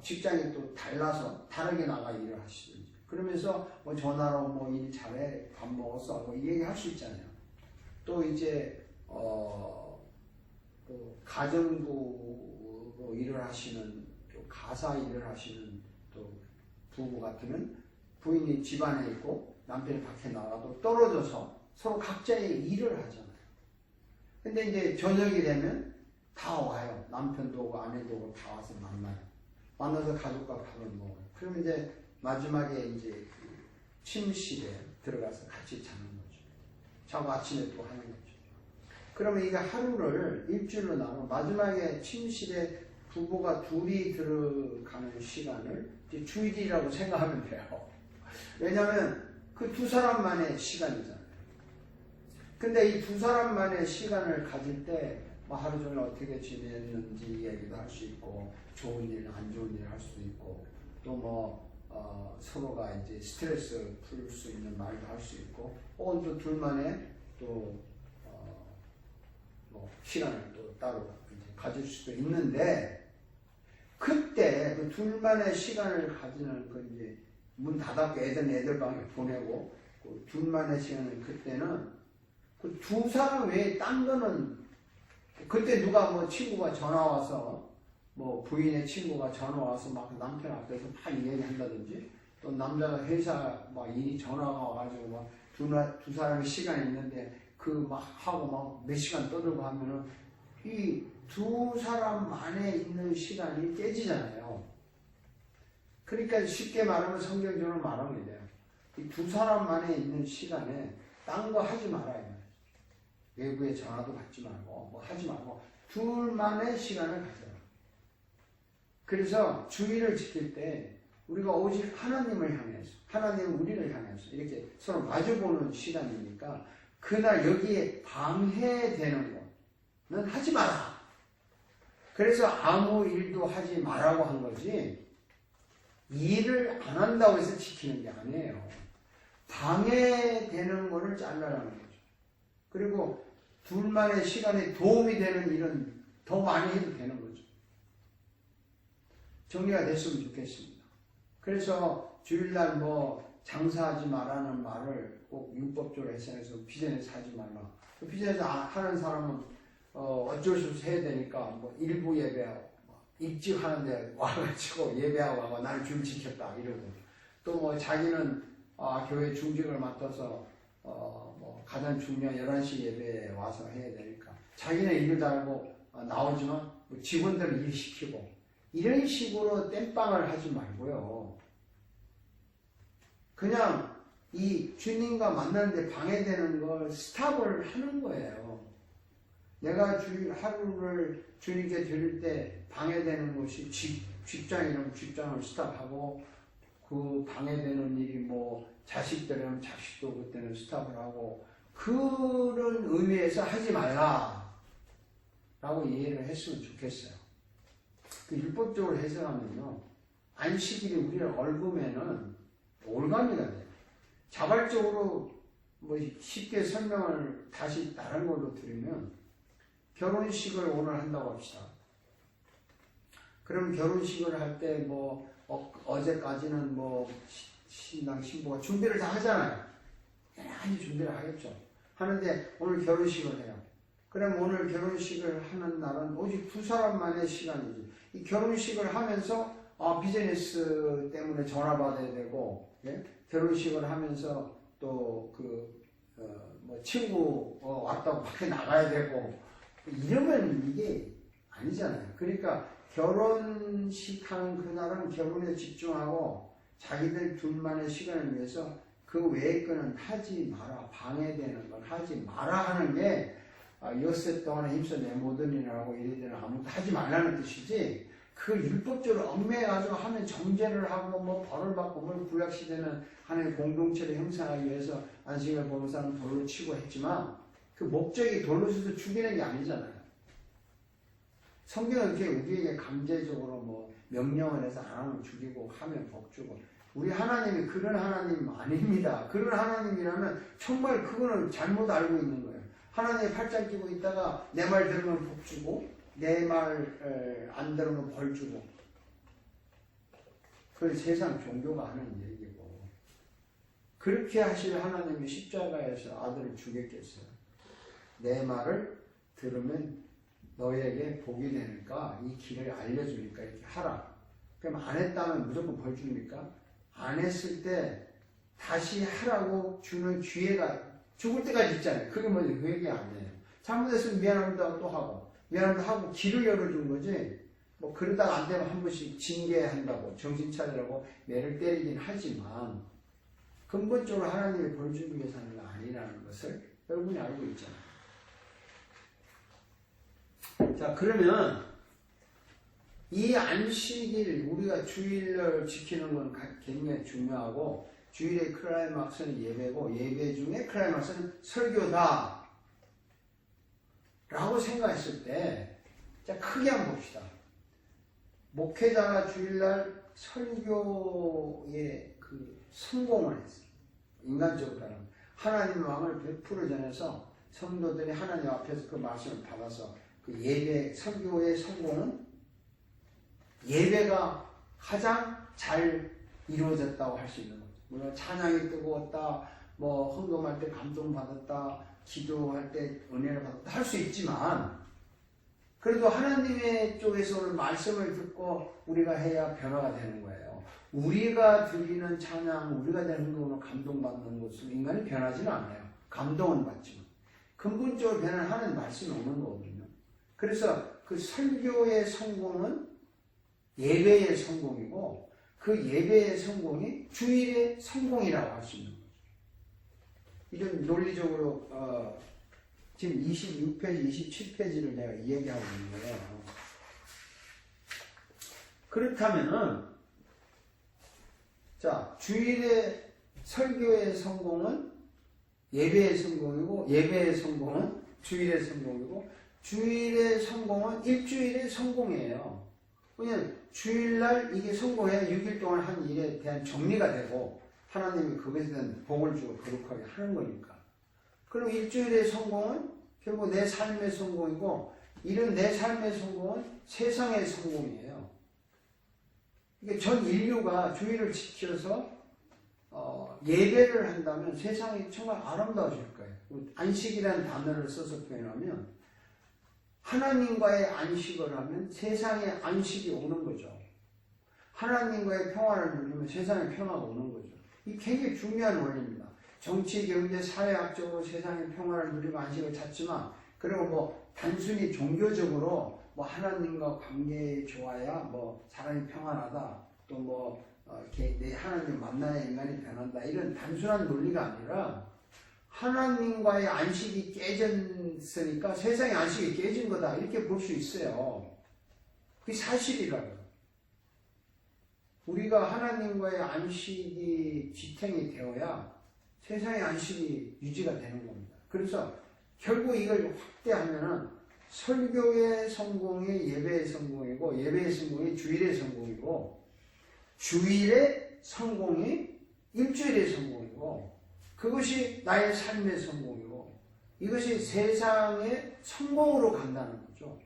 직장이 또 달라서 다르게 나가 일을 하시든지 그러면서 뭐 전화로 뭐 일 잘해 밥 먹었어 뭐 이 얘기 할 수 있잖아요. 또 이제 또 가정부로 일을 하시는 또 가사 일을 하시는 또 부부 같으면 부인이 집안에 있고 남편이 밖에 나가도 떨어져서 서로 각자의 일을 하잖아요. 근데 이제 저녁이 되면 다 와요. 남편도 오고 아내도 오고 다 와서 만나서 가족과 밥을 먹어요. 그러면 이제 마지막에 이제 침실에 들어가서 같이 자는 거죠. 자고 아침에 또 하는 거죠. 그러면 이게 하루를 일주일로 나눠 마지막에 침실에 부부가 둘이 들어가는 시간을 이제 주일이라고 생각하면 돼요. 왜냐하면 그 두 사람만의 시간이잖아요. 근데 이 두 사람만의 시간을 가질 때 뭐 하루 종일 어떻게 지냈는지 얘기도 할 수 있고 좋은 일, 안 좋은 일 할 수도 있고 또 뭐 서로가 이제 스트레스 풀 수 있는 말도 할 수 있고 혹은 또 둘만의 또 뭐 시간을 또 따로 이제 가질 수도 있는데 그때 그 둘만의 시간을 가지는 그 이제 문 닫았고 애들 방에 보내고 그 둘만의 시간을 그때는 그 두 사람 외에 딴 거는 그때 누가 뭐 친구가 전화 와서 뭐 부인의 친구가 전화 와서 막 남편 앞에서 막 얘기한다든지 또 남자가 회사 막 일이 전화가 와가지고 막 두 사람이 시간이 있는데 그 막 하고 막 몇 시간 떠들고 하면은 이 두 사람 안에 있는 시간이 깨지잖아요. 그러니까 쉽게 말하면 성경적으로 말하면 돼요. 이 두 사람 안에 있는 시간에 딴 거 하지 말아요. 외부에 전화도 받지 말고 뭐 하지 말고 둘만의 시간을 가져라. 그래서 주의를 지킬 때 우리가 오직 하나님을 향해서 하나님은 우리를 향해서 이렇게 서로 마주보는 시간이니까 그날 여기에 방해되는 것은 하지 마라. 그래서 아무 일도 하지 말라고 한 거지 일을 안 한다고 해서 지키는 게 아니에요. 방해되는 거를 잘라라는 거죠. 그리고 둘만의 시간에 도움이 되는 일은 더 많이 해도 되는 거죠. 정리가 됐으면 좋겠습니다. 그래서 주일날 뭐 장사하지 말라는 말을 꼭 율법적으로 해서 비전에서 하지 말라. 비전에서 하는 사람은 어쩔 수 없이 해야 되니까 뭐 일부 예배하고 일찍 하는데 와가지고 예배하고 와가 나를 줄 지켰다 이러고 또 뭐 자기는 교회 중직을 맡아서 뭐 가장 중요한 11시 예배에 와서 해야 되니까 자기는 일을 달고 나오지만 뭐 직원들을 일시키고 이런 식으로 땜빵을 하지 말고요. 그냥 이 주님과 만나는데 방해되는 걸 스탑을 하는 거예요. 내가 하루를 주님께 드릴 때 방해되는 것이 직장이라면 직장을 스탑하고 그 방해되는 일이 뭐 자식들이라면 자식도 그때는 스탑을 하고 그런 의미에서 하지 말라 라고 이해를 했으면 좋겠어요. 그 율법적으로 해석하면요 안식일이 우리를 얽으면은 올가미가 돼요. 자발적으로 뭐 쉽게 설명을 다시 다른 걸로 드리면 결혼식을 오늘 한다고 합시다. 그럼 결혼식을 할 때 뭐 어제까지는 뭐 신랑 신부가 준비를 다 하잖아요. 많이 준비를 하겠죠. 하는데 오늘 결혼식을 해요. 그럼 오늘 결혼식을 하는 날은 오직 두 사람만의 시간이지. 이 결혼식을 하면서 비즈니스 때문에 전화 받아야 되고, 예? 결혼식을 하면서 또 친구 왔다고 밖에 나가야 되고, 이러면 이게 아니잖아요. 그러니까 결혼식 하는 그날은 결혼에 집중하고 자기들 둘만의 시간을 위해서 그 외의 거는 하지 마라. 방해되는 건 하지 마라 하는 게 엿새 동안에 힘써 내모든이라고 이래저래 아무것도 하지 말라는 뜻이지, 그 율법적으로 얽매가지고 하면 정죄를 하고 뭐 벌을 받고 뭘 구약시대는 하나님의 공동체를 형성하기 위해서 안식을 보는 사람 돌로 치고 했지만 그 목적이 돌로 쳐서 죽이는 게 아니잖아요. 성경은 이렇게 우리에게 강제적으로 뭐 명령을 해서 안 하면 죽이고 하면 복 주고, 우리 하나님이 그런 하나님 아닙니다. 그런 하나님이라면 정말 그거는 잘못 알고 있는 거예요. 하나님의 팔짱 끼고 있다가 내 말 들으면 복 주고 내 말 안 들으면 벌 주고, 그건 세상 종교가 하는 얘기고, 그렇게 하실 하나님이 십자가에서 아들을 죽였겠어요. 내 말을 들으면 너에게 복이 되니까 이 길을 알려주니까 이렇게 하라. 그럼 안 했다면 무조건 벌 줍니까? 안 했을 때 다시 하라고 주는 기회가 죽을 때까지 있잖아요. 그게 뭐지? 그 얘기 아니에요. 잘못했으면 미안합니다 또 하고, 미안합니다 하고 길을 열어준 거지, 뭐 그러다가 안 되면 한 번씩 징계한다고 정신 차리라고 매를 때리긴 하지만 근본적으로 하나님이 벌 주기 위해서 하는 거 아니라는 것을 여러분이 알고 있잖아요. 자, 그러면 이 안식일, 우리가 주일을 지키는 건 굉장히 중요하고, 주일의 클라이막스는 예배고, 예배 중에 클라이막스는 설교다 라고 생각했을 때, 자, 크게 한번 봅시다. 목회자가 주일날 설교에 성공을 했어요. 인간적으로 하면 하나님 왕을 100% 전해서 성도들이 하나님 앞에서 그 말씀을 받아서 그 예배, 설교의 성공은 예배가 가장 잘 이루어졌다고 할 수 있는 거죠. 물론 찬양이 뜨거웠다, 뭐 헌금할 때 감동받았다, 기도할 때 은혜를 받았다 할 수 있지만, 그래도 하나님의 쪽에서 오는 말씀을 듣고 우리가 해야 변화가 되는 거예요. 우리가 드리는 찬양, 우리가 되는 거는 감동받는 것으로 인간이 변하지는 않아요. 감동은 받지만 근본적으로 변화하는 말씀이 오는 거거든요. 그래서 그 설교의 성공은 예배의 성공이고, 그 예배의 성공이 주일의 성공이라고 할 수 있는 거죠. 이런 논리적으로 지금 26페이지, 27페이지를 내가 이야기하고 있는 거예요. 그렇다면은, 자, 주일의 설교의 성공은 예배의 성공이고, 예배의 성공은 주일의 성공이고, 주일의 성공은 일주일의 성공이에요. 왜냐하면 주일날 이게 성공해야 6일 동안 한 일에 대한 정리가 되고 하나님이 그것에 대한 복을 주고 거룩하게 하는 거니까. 그리고 일주일의 성공은 결국 내 삶의 성공이고, 이런 내 삶의 성공은 세상의 성공이에요. 이게 전 인류가 주일을 지켜서 예배를 한다면 세상이 정말 아름다워질 거예요. 안식이라는 단어를 써서 표현하면, 하나님과의 안식을 하면 세상에 안식이 오는 거죠. 하나님과의 평화를 누리면 세상에 평화가 오는 거죠. 이 굉장히 중요한 원리입니다. 정치, 경제, 사회학적으로 세상의 평화를 누리고 안식을 찾지만, 그리고 뭐 단순히 종교적으로 뭐 하나님과 관계에 좋아야 뭐 사람이 평안하다, 또 뭐 내 하나님 만나야 인간이 변한다, 이런 단순한 논리가 아니라 하나님과의 안식이 깨졌으니까 세상의 안식이 깨진 거다, 이렇게 볼 수 있어요. 그게 사실이라고요. 우리가 하나님과의 안식이 지탱이 되어야 세상의 안식이 유지가 되는 겁니다. 그래서 결국 이걸 확대하면은 설교의 성공이 예배의 성공이고, 예배의 성공이 주일의 성공이고, 주일의 성공이 일주일의 성공이고, 그것이 나의 삶의 성공이고, 이것이 세상의 성공으로 간다는 거죠.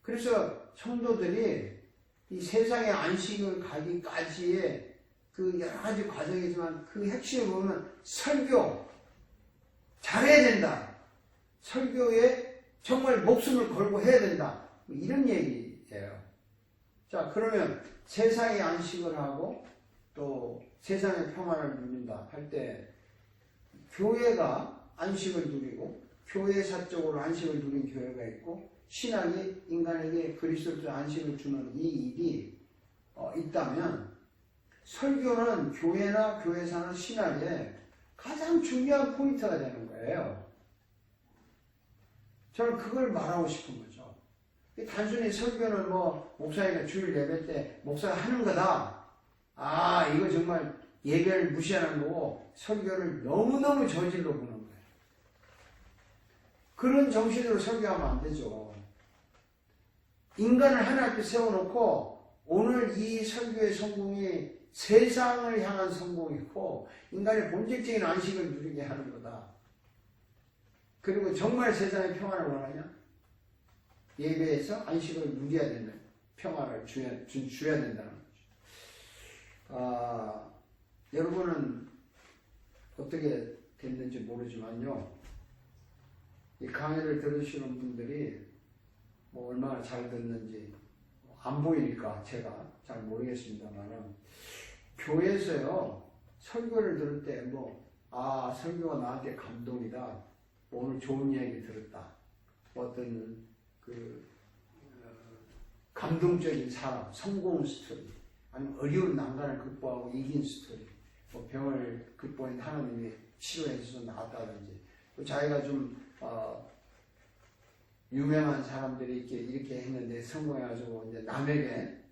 그래서 성도들이 이 세상의 안식을 가기까지의 그 여러 가지 과정이지만 그 핵심을 보면 설교 잘해야 된다. 설교에 정말 목숨을 걸고 해야 된다. 이런 얘기예요. 자, 그러면 세상에 안식을 하고 또 세상의 평안을 누린다 할 때 교회가 안식을 누리고 교회사적으로 안식을 누린 교회가 있고 신학이 인간에게 그리스도의 안식을 주는 이 일이 있다면 설교는 교회나 교회사나 신학의 가장 중요한 포인트가 되는 거예요. 저는 그걸 말하고 싶은 거죠. 단순히 설교는 뭐 목사님이 주일 예배 때 목사가 하는 거다. 아, 이거 정말 예배를 무시하는 거고 설교를 너무너무 저질로 보는 거예요. 그런 정신으로 설교하면 안 되죠. 인간을 하나 앞에 세워놓고 오늘 이 설교의 성공이 세상을 향한 성공이고 인간의 본질적인 안식을 누리게 하는 거다. 그리고 정말 세상의 평안을 원하냐? 예배에서 안식을 누려야 되는 평화를 줘야 된다는 거죠. 여러분은 어떻게 됐는지 모르지만요. 이 강의를 들으시는 분들이 뭐 얼마나 잘 듣는지 안 보이니까 제가 잘 모르겠습니다만은 교회에서요 설교를 들을 때 설교가 나한테 감동이다. 오늘 좋은 이야기 들었다. 어떤 감동적인 사람, 성공 스토리, 아니면 어려운 난관을 극복하고 이긴 스토리, 병을 극복한 하나님이 치료해 주셔서 나았다든지, 자기가 좀 유명한 사람들이 이렇게 했는데 성공해가지고 이제 남에게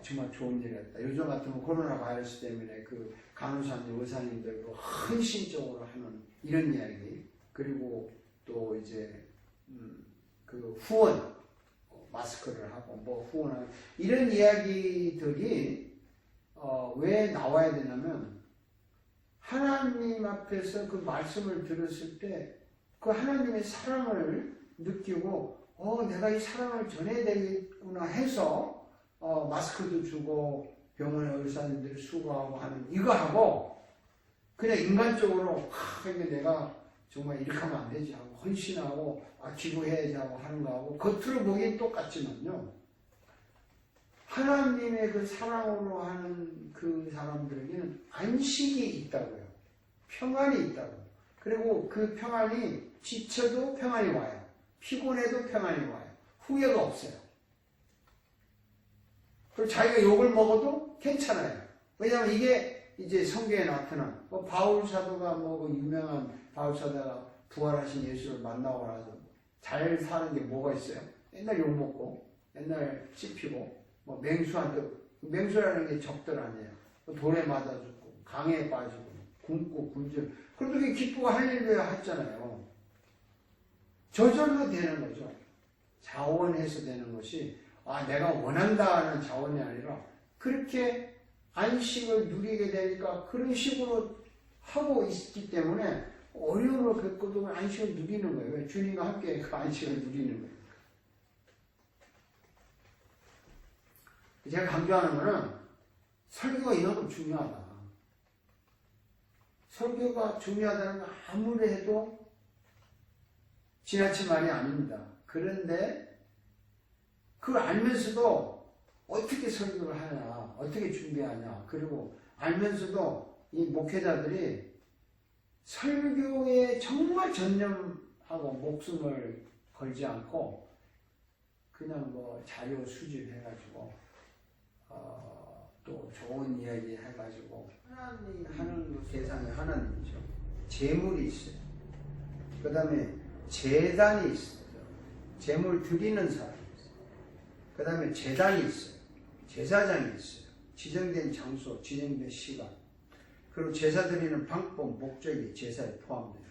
정말 좋은 일을 했다. 요즘 같으면 코로나 바이러스 때문에 그 간호사님, 의사님들 헌신적으로 하는 이런 이야기, 그리고 또 이제 그 후원, 마스크를 하고 후원하는 이런 이야기들이 왜 나와야 되냐면 하나님 앞에서 그 말씀을 들었을 때 그 하나님의 사랑을 느끼고 내가 이 사랑을 전해야 되겠구나 해서 마스크도 주고 병원의 의사님들이 수고하고 하는 이거 하고 그냥 인간적으로 이게 내가 정말 이렇게 하면 안 되지 하고 헌신하고 기부해야지 하고 하는 거하고 겉으로 보기엔 똑같지만요. 하나님의 그 사랑으로 하는 그 사람들에게는 안식이 있다고요. 평안이 있다고. 그리고 그 평안이 지쳐도 평안이 와요. 피곤해도 평안이 와요. 후회가 없어요. 그리고 자기가 욕을 먹어도 괜찮아요. 왜냐하면 이게 이제 성경에 나타난 바울 사도가 그 유명한 바울 사도가 부활하신 예수를 만나고 나서 잘 사는 게 뭐가 있어요? 맨날 욕 먹고 맨날 씹히고 맹수한테 맹수라는 게 적들 아니에요. 돌에 맞아 죽고 강에 빠지고 굶고 굶주 그렇게 기쁘고 할렐루야 했잖아요. 저절로 되는 거죠. 자원해서 되는 것이 내가 원한다는 자원이 아니라 그렇게 안식을 누리게 되니까 그런 식으로 하고 있기 때문에 어려움을 겪고도 안식을 누리는 거예요. 왜? 주님과 함께 그 안식을 누리는 거예요. 제가 강조하는 거는 설교가 이만큼 중요하다. 설교가 중요하다는 건 아무리 해도 지나친 말이 아닙니다. 그런데 그걸 알면서도 어떻게 설교를 하냐, 어떻게 준비하냐, 그리고 알면서도 이 목회자들이 설교에 정말 전념하고 목숨을 걸지 않고 그냥 자료 수집해가지고 또 좋은 이야기 해가지고 하나님이 하는 세상에 하나님이죠. 재물이 있어요. 그 다음에 제단이 있어요. 재물 드리는 사람이 있어요. 그 다음에 제단이 있어요. 제사장이 있어요. 지정된 장소, 지정된 시간. 그리고 제사 드리는 방법, 목적이 제사에 포함돼요.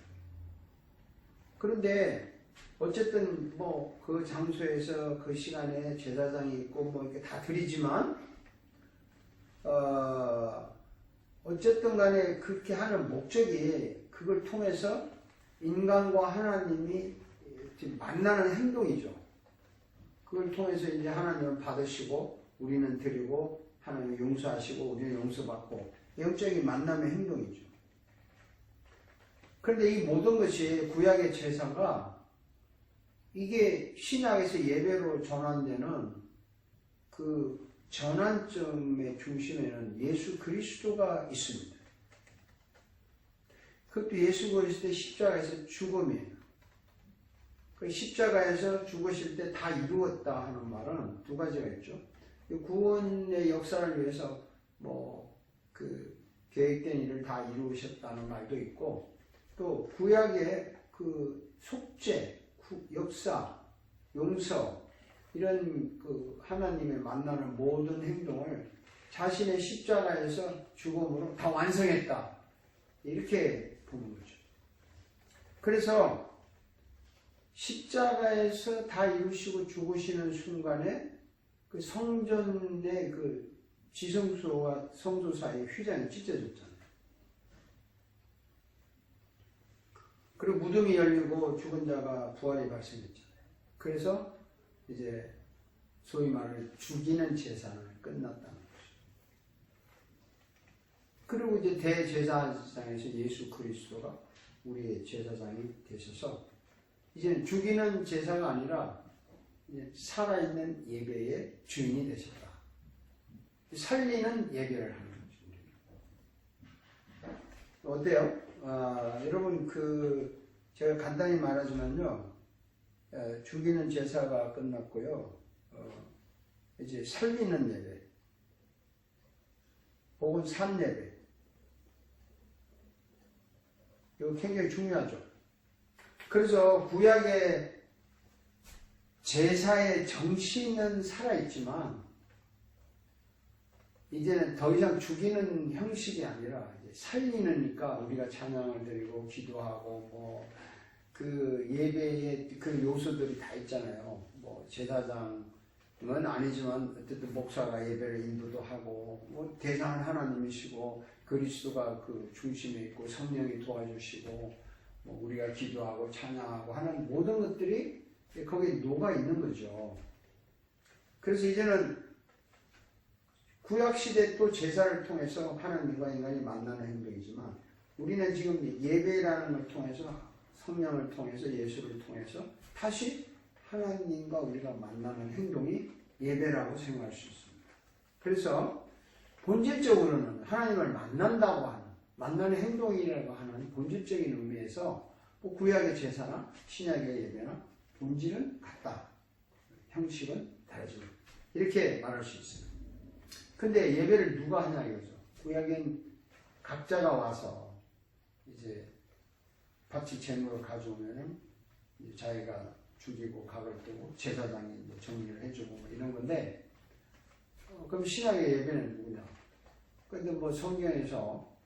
그런데 어쨌든 그 장소에서 그 시간에 제사장이 있고 이렇게 다 드리지만 어쨌든 간에 그렇게 하는 목적이 그걸 통해서 인간과 하나님이 만나는 행동이죠. 그걸 통해서 이제 하나님은 받으시고 우리는 드리고 하나님은 용서하시고 우리는 용서받고 영적인 만남의 행동이죠. 그런데 이 모든 것이 구약의 제사가 이게 신약에서 예배로 전환되는 그 전환점의 중심에는 예수 그리스도가 있습니다. 그것도 예수 그리스도의 십자가에서 죽음이에요. 그 십자가에서 죽으실 때 다 이루었다 하는 말은 두 가지가 있죠. 구원의 역사를 위해서 그 계획된 일을 다 이루셨다는 말도 있고, 또 구약의 그 속죄, 역사, 용서, 이런 그 하나님의 만나는 모든 행동을 자신의 십자가에서 죽음으로 다 완성했다, 이렇게 보는 거죠. 그래서 십자가에서 다 이루시고 죽으시는 순간에 그 성전의 그 지성소와 성소 사이에 휘장이 찢어졌잖아요. 그리고 무덤이 열리고 죽은 자가 부활이 발생했잖아요. 그래서 이제 소위 말해 죽이는 제사는 끝났다는 거죠. 그리고 이제 대제사장에서 예수 그리스도가 우리의 제사장이 되셔서 이제는 죽이는 제사가 아니라 이제 살아있는 예배의 주인이 되셨다. 살리는 예배를 하는 거죠. 어때요? 여러분 제가 간단히 말하지만요, 죽이는 제사가 끝났고요, 이제 살리는 예배 혹은 산 예배, 이거 굉장히 중요하죠. 그래서 구약의 제사의 정신은 살아있지만 이제는 더 이상 죽이는 형식이 아니라 이제 살리니까 우리가 찬양을 드리고 기도하고 그 예배의 그 요소들이 다 있잖아요. 제사장은 아니지만 어쨌든 목사가 예배를 인도도 하고, 대상은 하나님이시고 그리스도가 그 중심에 있고 성령이 도와주시고, 우리가 기도하고 찬양하고 하는 모든 것들이 거기에 녹아 있는 거죠. 그래서 이제는 구약시대 또 제사를 통해서 하나님과 인간이 만나는 행동이지만, 우리는 지금 예배라는 걸 통해서, 성령을 통해서, 예수를 통해서 다시 하나님과 우리가 만나는 행동이 예배라고 생각할 수 있습니다. 그래서 본질적으로는 하나님을 만난다고 하는, 만나는 행동이라고 하는 본질적인 의미에서 구약의 제사나 신약의 예배나 본질은 같다, 형식은 다르지만, 이렇게 말할 수 있습니다. 근데 예배를 누가 하냐 이거죠. 구약엔 각자가 와서 이제 바치 제물을 가져오면은 자기가 죽이고 각을 뜨고 제사장이 이제 정리를 해주고 이런 건데, 그럼 신약의 예배는 누구냐? 근데 성경에서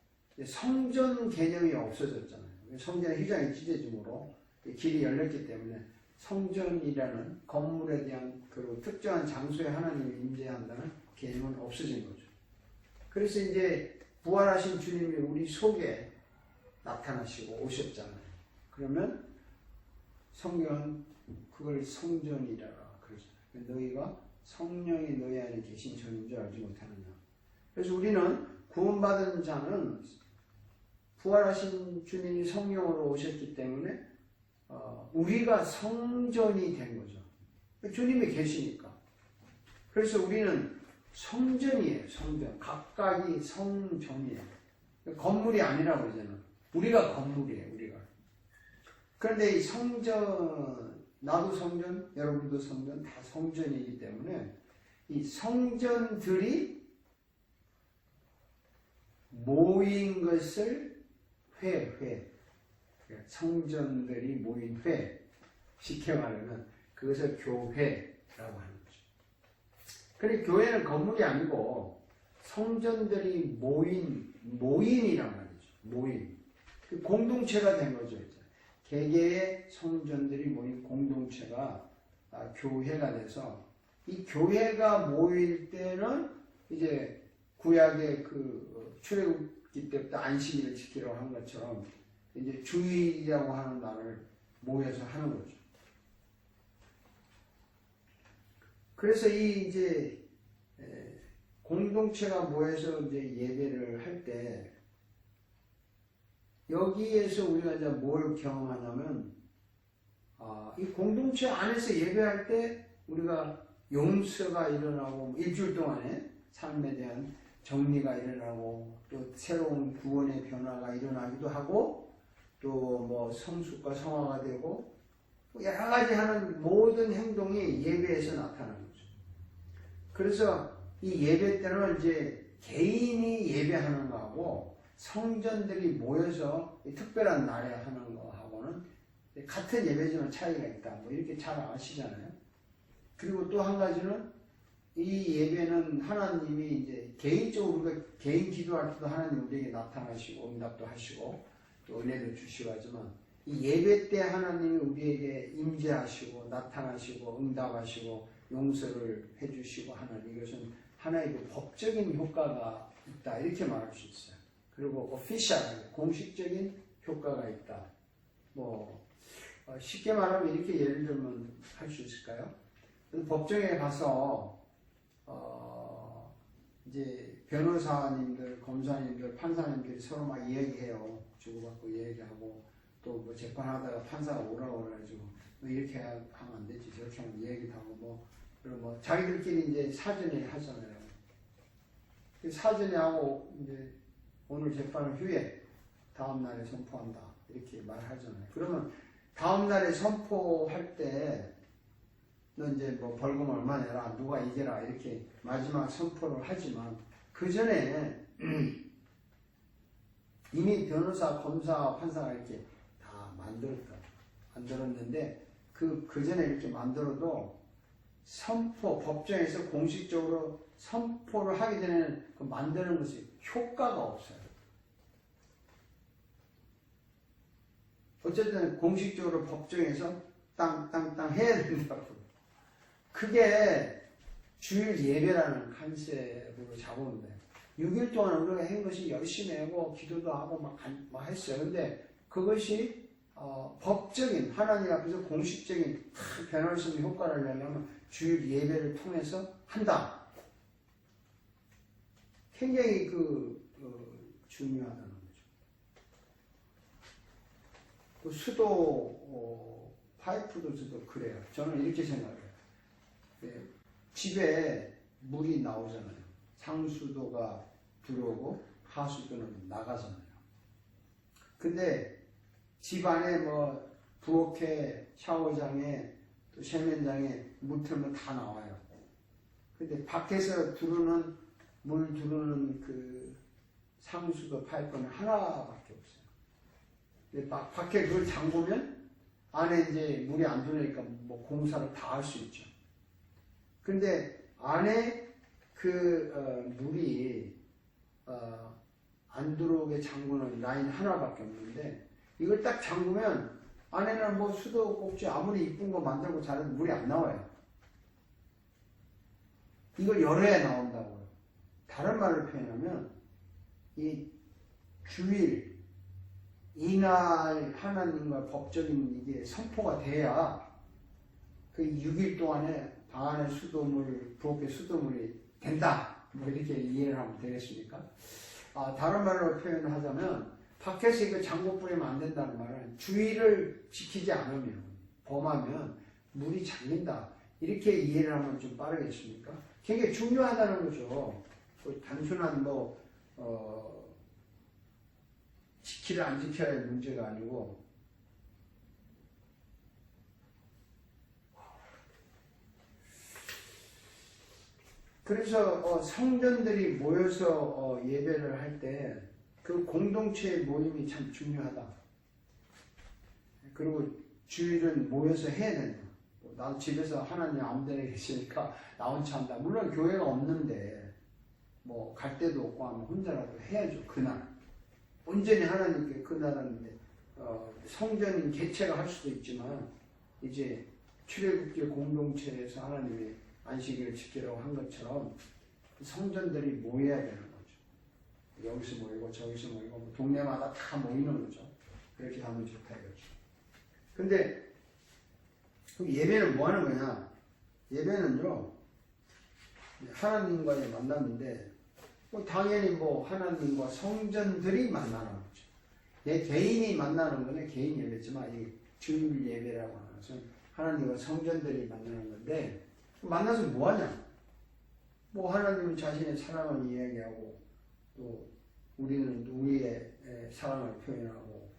성전 개념이 없어졌잖아요. 성전의 휘장이 찢어짐으로 길이 열렸기 때문에 성전이라는 건물에 대한 그 특정한 장소에 하나님이 임재한다는 개념은 없어진 거죠. 그래서 이제 부활하신 주님이 우리 속에 나타나시고 오셨잖아요. 그러면 성경은 그걸 성전이라고 그러잖아요. 너희가 성령이 너희 안에 계신 전인 줄 알지 못하느냐. 그래서 우리는 구원받은 자는 부활하신 주님이 성령으로 오셨기 때문에 우리가 성전이 된 거죠. 주님이 계시니까. 그래서 우리는 성전이에요. 성전. 각각이 성전이에요. 건물이 아니라고 이제는. 우리가 건물이에요. 우리가. 그런데 이 성전, 나도 성전, 여러분도 성전, 다 성전이기 때문에 이 성전들이 모인 것을 성전들이 모인 쉽게 말하면 그것을 교회라고 하는 거죠. 그런데 교회는 건물이 아니고 성전들이 모인이란 말이죠. 모인. 그 공동체가 된 거죠. 이제. 개개의 성전들이 모인 공동체가 교회가 돼서, 이 교회가 모일 때는 이제 구약의 그 출애굽기 때부터 안식일을 지키라고 한 것처럼 이제 주일이라고 하는 날을 모여서 하는 거죠. 그래서 이 이제 공동체가 모여서 이제 예배를 할 때 여기에서 우리가 이제 뭘 경험하냐면 이 공동체 안에서 예배할 때 우리가 용서가 일어나고 일주일 동안에 삶에 대한 정리가 일어나고 또 새로운 구원의 변화가 일어나기도 하고 또 뭐 성숙과 성화가 되고 여러 가지 하는 모든 행동이 예배에서 나타나는 거죠. 그래서 이 예배 때는 이제 개인이 예배하는 거하고 성전들이 모여서 특별한 날에 하는 거하고는 같은 예배지만 차이가 있다. 뭐 이렇게 잘 아시잖아요. 그리고 또 한 가지는 이 예배는 하나님이 이제 개인적으로 우리가 개인 기도할 때도 하나님 우리에게 나타나시고 응답도 하시고 또 은혜도 주시고 하지만 이 예배 때 하나님이 우리에게 임재하시고 나타나시고 응답하시고 용서를 해주시고 하는 이것은 하나의 그 법적인 효과가 있다 이렇게 말할 수 있어요. 그리고 오피셜 공식적인 효과가 있다. 뭐 쉽게 말하면 이렇게 예를 들면 할 수 있을까요? 법정에 가서 이제 변호사님들, 검사님들, 판사님들이 서로 막 이야기해요. 주고받고 이야기하고 또 뭐 재판하다가 판사가 오라고 그래가지고 뭐 이렇게 하면 안 되지 저렇게 하면 이야기도 하고 뭐 그리고 뭐 자기들끼리 이제 사전에 하잖아요. 그 사전에 하고 이제 오늘 재판을 후에 다음 날에 선포한다 이렇게 말하잖아요. 그러면 다음 날에 선포할 때 너 이제 뭐 벌금 얼마 내라 누가 이겨라 이렇게 마지막 선포를 하지만 그 전에 이미 변호사, 검사, 판사가 이렇게 다 만들었는데 그 전에 이렇게 만들어도 선포 법정에서 공식적으로 선포를 하게 되는 그 만드는 것이 효과가 없어요. 어쨌든 공식적으로 법정에서 땅땅땅 해야 된다고. 그게 주일 예배라는 컨셉으로 잡으면 돼요. 6일 동안 우리가 한 것이 열심히 하고 기도도 하고 막 했어요. 근데 그것이 법적인 하나님 앞에서 공식적인 변할 수 있는 효과를 내려면 주일 예배를 통해서 한다. 굉장히 중요하다는 거죠. 그 수도 파이프도 저도 그래요. 저는 이렇게 생각해요. 집에 물이 나오잖아요. 상수도가 들어오고 하수도는 나가잖아요. 근데 집 안에 뭐 부엌에 샤워장에 또 세면장에 물 틀면 다 나와요. 근데 밖에서 들어오는 물 들어오는 그 상수도 파이프는 하나밖에 없어요. 근데 밖에 그걸 잠그면 안에 이제 물이 안 들어오니까 뭐 공사를 다 할 수 있죠. 근데 안에 물이 안 들어오게 잠그는 라인 하나밖에 없는데 이걸 딱 잠그면 안에는 뭐 수도 꼭지 아무리 이쁜 거 만들고 잘해도 물이 안 나와요. 이걸 열어야 나온다고요. 다른 말로 표현하면 이 주일 이날 하나님과 법적인 이게 선포가 돼야 그 6일 동안에 방 안에 수도물, 부엌에 수도물이 된다. 뭐 이렇게 이해를 하면 되겠습니까? 다른 말로 표현을 하자면 밖에서 이거 잠궈 뿌리면 안 된다는 말은 주의를 지키지 않으면 범하면 물이 잠긴다. 이렇게 이해를 하면 좀 빠르겠습니까? 굉장히 중요하다는 거죠. 단순한 지키를 안 지켜야 할 문제가 아니고 그래서 성전들이 모여서 예배를 할 때 그 공동체의 모임이 참 중요하다. 그리고 주일은 모여서 해야 된다. 나도 집에서 하나님 아무데나 계시니까 나 혼자 한다. 물론 교회가 없는데 뭐 갈 데도 없고 하면 혼자라도 해야죠. 그날 온전히 하나님께 그날은 성전인 개체가 할 수도 있지만 이제 출애굽기 공동체에서 하나님이 안식일을 지키라고 한 것처럼 성전들이 모여야 되는 거죠. 여기서 모이고 저기서 모이고 뭐 동네마다 다 모이는 거죠. 그렇게 하면 좋다 이거죠. 근데 예배는 뭐 하는 거냐? 예배는요 하나님과의 만남인데 당연히 하나님과 성전들이 만나는 거죠. 내 개인이 만나는 거는 개인 예배지만 이 주일 예배라고 하는 것은 하나님과 성전들이 만나는 건데, 만나서 뭐 하냐? 뭐 하나님은 자신의 사랑을 이야기하고, 또 우리는 우리의 사랑을 표현하고,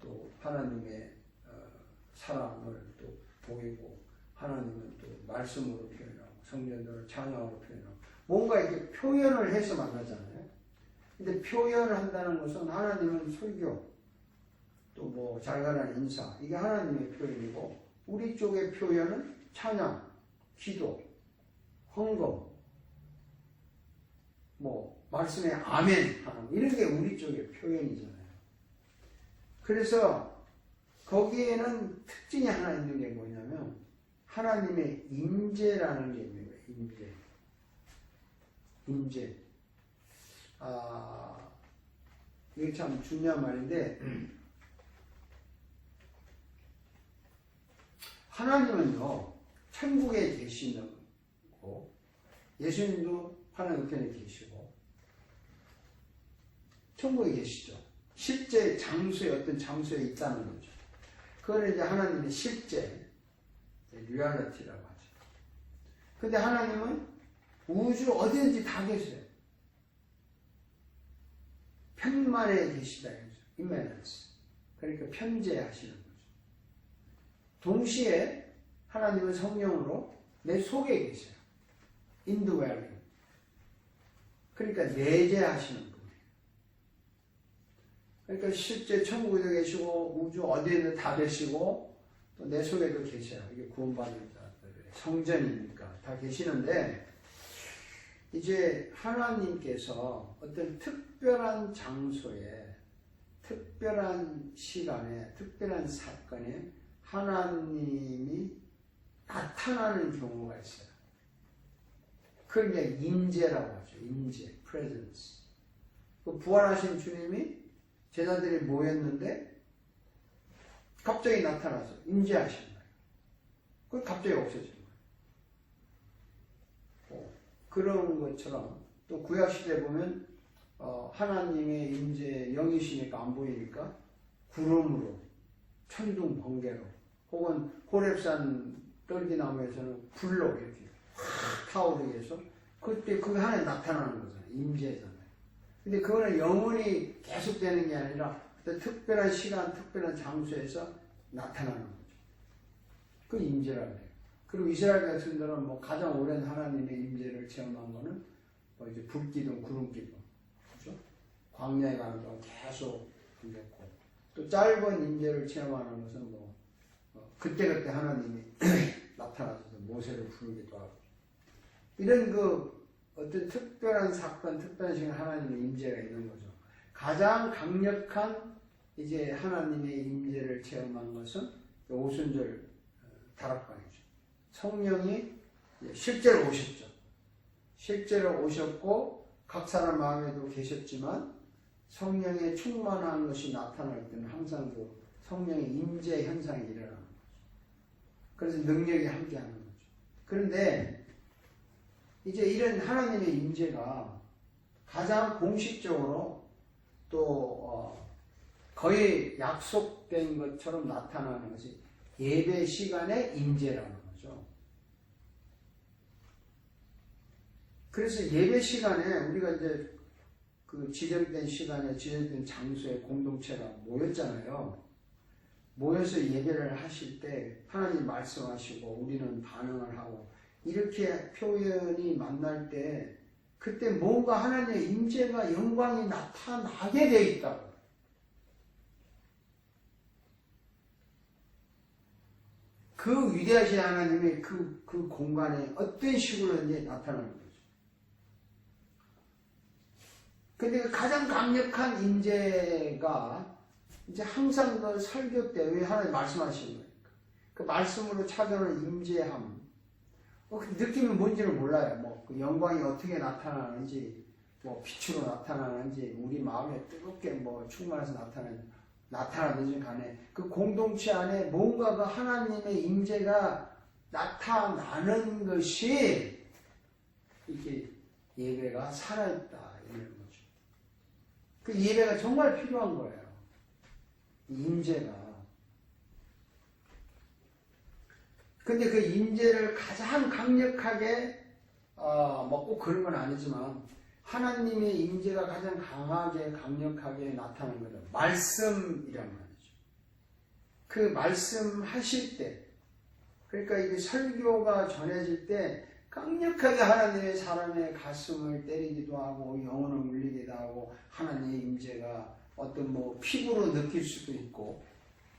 또 하나님의 사랑을 또 보이고, 하나님은 또 말씀으로 표현하고, 성전들을 찬양으로 표현하고, 뭔가 이렇게 표현을 해서 만나잖아요. 근데 표현을 한다는 것은 하나님은 설교, 또 뭐 잘가라는 인사, 이게 하나님의 표현이고, 우리 쪽의 표현은 찬양, 기도, 헌금, 뭐 말씀에 아멘 하는 이런 게 우리 쪽의 표현이잖아요. 그래서 거기에는 특징이 하나 있는 게 뭐냐면 하나님의 임재라는 게 있는 거예요. 임재. 이게 참 중요한 말인데, 하나님은요, 천국에 계시는 거, 예수님도 하나님 우편에 계시고, 천국에 계시죠. 실제 장소에, 어떤 장소에 있다는 거죠. 그걸 이제 하나님의 실제, 리얼리티라고 하죠. 근데 하나님은 우주 어디든지 다 계세요. 편만에 계시다. immanence. 그러니까 편재하시는 거죠. 동시에 하나님은 성령으로 내 속에 계세요. indwelling. 그러니까 내재하시는 분이에요. 그러니까 실제 천국에도 계시고 우주 어디에도 다 계시고 또 내 속에도 계셔요. 이게 구원받은 자들의 성전이니까 다 계시는데, 이제 하나님께서 어떤 특별한 장소에, 특별한 시간에, 특별한 사건에 하나님이 나타나는 경우가 있어요. 그걸 이제 임재라고 하죠. 임재, presence. 그 부활하신 주님이 제자들이 모였는데 갑자기 나타나서 임재하신 거예요. 그 갑자기 없어진 거예요. 그런 것처럼 또 구약시대에 보면 하나님의 임재 영이시니까 안 보이니까 구름으로, 천둥 번개로, 혹은 호렙산 떨기나무에서는 불로 이렇게 확 타오르게 해서 그때 그 하나에 나타나는 거잖아요. 임재잖아요. 근데 그거는 영원히 계속되는 게 아니라 특별한 시간, 특별한 장소에서 나타나는 거죠. 그 임재라고 해요. 그리고 이스라엘 같은 데는 뭐 가장 오랜 하나님의 임재를 체험한 거는 뭐 이제 불기둥, 구름기둥, 그렇죠? 광야에 가는 동안 계속 임했고, 또 짧은 임재를 체험하는 것은 뭐 그때그때 하나님이 나타나서 모세를 부르기도 하고, 이런 그 어떤 특별한 사건, 특별한 시간 하나님의 임재가 있는 거죠. 가장 강력한 이제 하나님의 임재를 체험한 것은 오순절 다락방이죠. 성령이 실제로 오셨죠. 실제로 오셨고 각 사람 마음에도 계셨지만 성령의 충만한 것이 나타날 때는 항상 그 성령의 임재 현상이 일어나는 거죠. 그래서 능력이 함께하는 거죠. 그런데 이제 이런 하나님의 임재가 가장 공식적으로 또 거의 약속된 것처럼 나타나는 것이 예배 시간의 임재라는 거죠. 그래서 예배 시간에 우리가 이제 그 지정된 시간에 지정된 장소에 공동체가 모였잖아요. 모여서 예배를 하실 때 하나님 말씀하시고 우리는 반응을 하고 이렇게 표현이 만날 때 그때 뭔가 하나님의 임재가 영광이 나타나게 돼 있다고. 그 위대하신 하나님의 그 공간에 어떤 식으로든지 나타나는 거죠. 근데 그 가장 강력한 임재가 이제 항상 그 설교 때 왜 하나님 말씀하시는 거니까. 그 말씀으로 찾아오는 임재함. 그 느낌이 뭔지는 몰라요. 뭐 그 영광이 어떻게 나타나는지, 뭐 빛으로 나타나는지, 우리 마음에 뜨겁게 뭐 충만해서 나타나든지 간에 그 공동체 안에 뭔가 그 하나님의 임재가 나타나는 것이 이렇게 예배가 살아있다 이런 거죠. 그 예배가 정말 필요한 거예요. 임재가. 근데 그 임재를 가장 강력하게 뭐 꼭 그런 건 아니지만 하나님의 임재가 가장 강하게 강력하게 나타나는 거죠. 말씀이란 말이죠. 그 말씀하실 때, 그러니까 이게 설교가 전해질 때 강력하게 하나님의 사람의 가슴을 때리기도 하고 영혼을 울리기도 하고 하나님의 임재가 어떤 뭐 피부로 느낄 수도 있고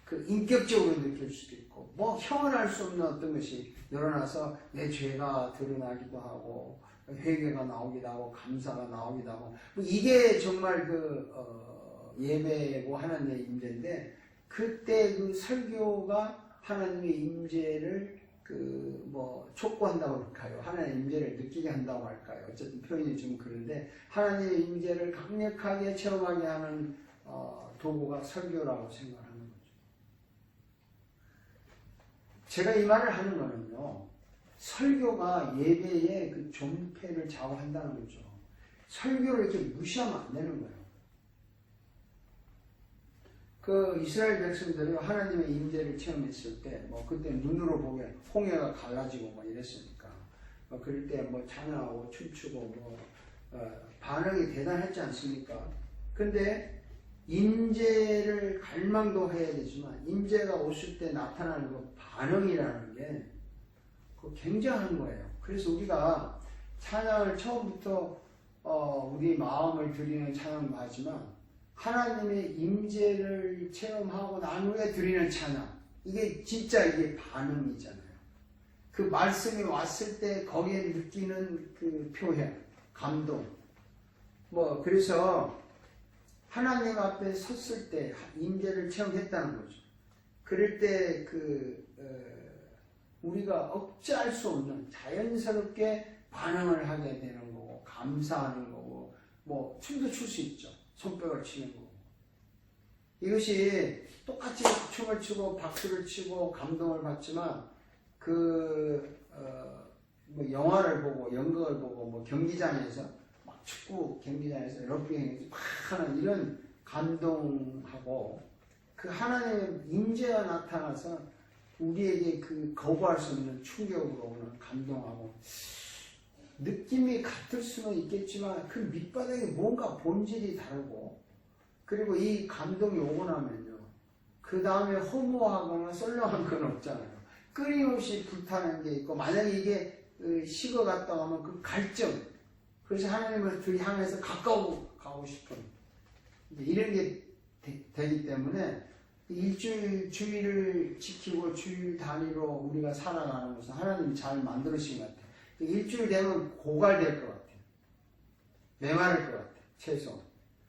그 인격적으로 느낄 수도 있고 뭐 형언할 수 없는 어떤 것이 늘어나서 내 죄가 드러나기도 하고 회개가 나오기도 하고 감사가 나오기도 하고 뭐 이게 정말 그 예배고 하나님의 임재인데 그때 그 설교가 하나님의 임재를 그 뭐 촉구한다고 할까요? 하나님의 임재를 느끼게 한다고 할까요? 어쨌든 표현이 좀 그런데 하나님의 임재를 강력하게 체험하게 하는 도구가 설교라고 생각하는 거죠. 제가 이 말을 하는 거는요, 설교가 예배의 그 존폐를 좌우한다는 거죠. 설교를 이렇게 무시하면 안 되는 거예요. 그 이스라엘 백성들이 하나님의 임재를 체험했을 때, 뭐 그때 눈으로 보면 홍해가 갈라지고 뭐 이랬으니까, 그럴 때 뭐 찬양하고 춤추고 뭐 반응이 대단했지 않습니까? 근데 임재를 갈망도 해야 되지만 임재가 오실 때 나타나는 그 반응이라는 게 그 굉장한 거예요. 그래서 우리가 찬양을 처음부터 우리 마음을 드리는 찬양도 하지만 하나님의 임재를 체험하고 난 후에 드리는 찬양, 이게 진짜 이게 반응이잖아요. 그 말씀이 왔을 때 거기에 느끼는 그 표현, 감동. 뭐 그래서 하나님 앞에 섰을 때 임재를 체험했다는 거죠. 그럴 때 우리가 억제할 수 없는 자연스럽게 반응을 하게 되는 거고 감사하는 거고 뭐 춤도 출 수 있죠. 손뼉을 치는 거고. 이것이 똑같이 춤을 추고 박수를 치고 감동을 받지만 뭐 영화를 보고 연극을 보고 뭐 경기장에서 막 축구 경기장에서 럭비행에서 막 하는 이런 감동하고 그 하나님의 임재가 나타나서 우리에게 그 거부할 수 없는 충격으로 오는 감동하고 느낌이 같을 수는 있겠지만 그 밑바닥에 뭔가 본질이 다르고 그리고 이 감동이 오고 나면요 그 다음에 허무하거나 썰렁한 건 없잖아요. 끊임없이 불타는 게 있고 만약에 이게 식어갔다 하면 그 갈증 그래서 하나님을 그 향해서 가까워 가고 싶은 이런 게 되기 때문에 일주일 주일을 지키고 주일 단위로 우리가 살아가는 것은 하나님이 잘 만들으신 것 같아요. 일주일 되면 고갈될 것 같아요. 메마를 것 같아요. 최소.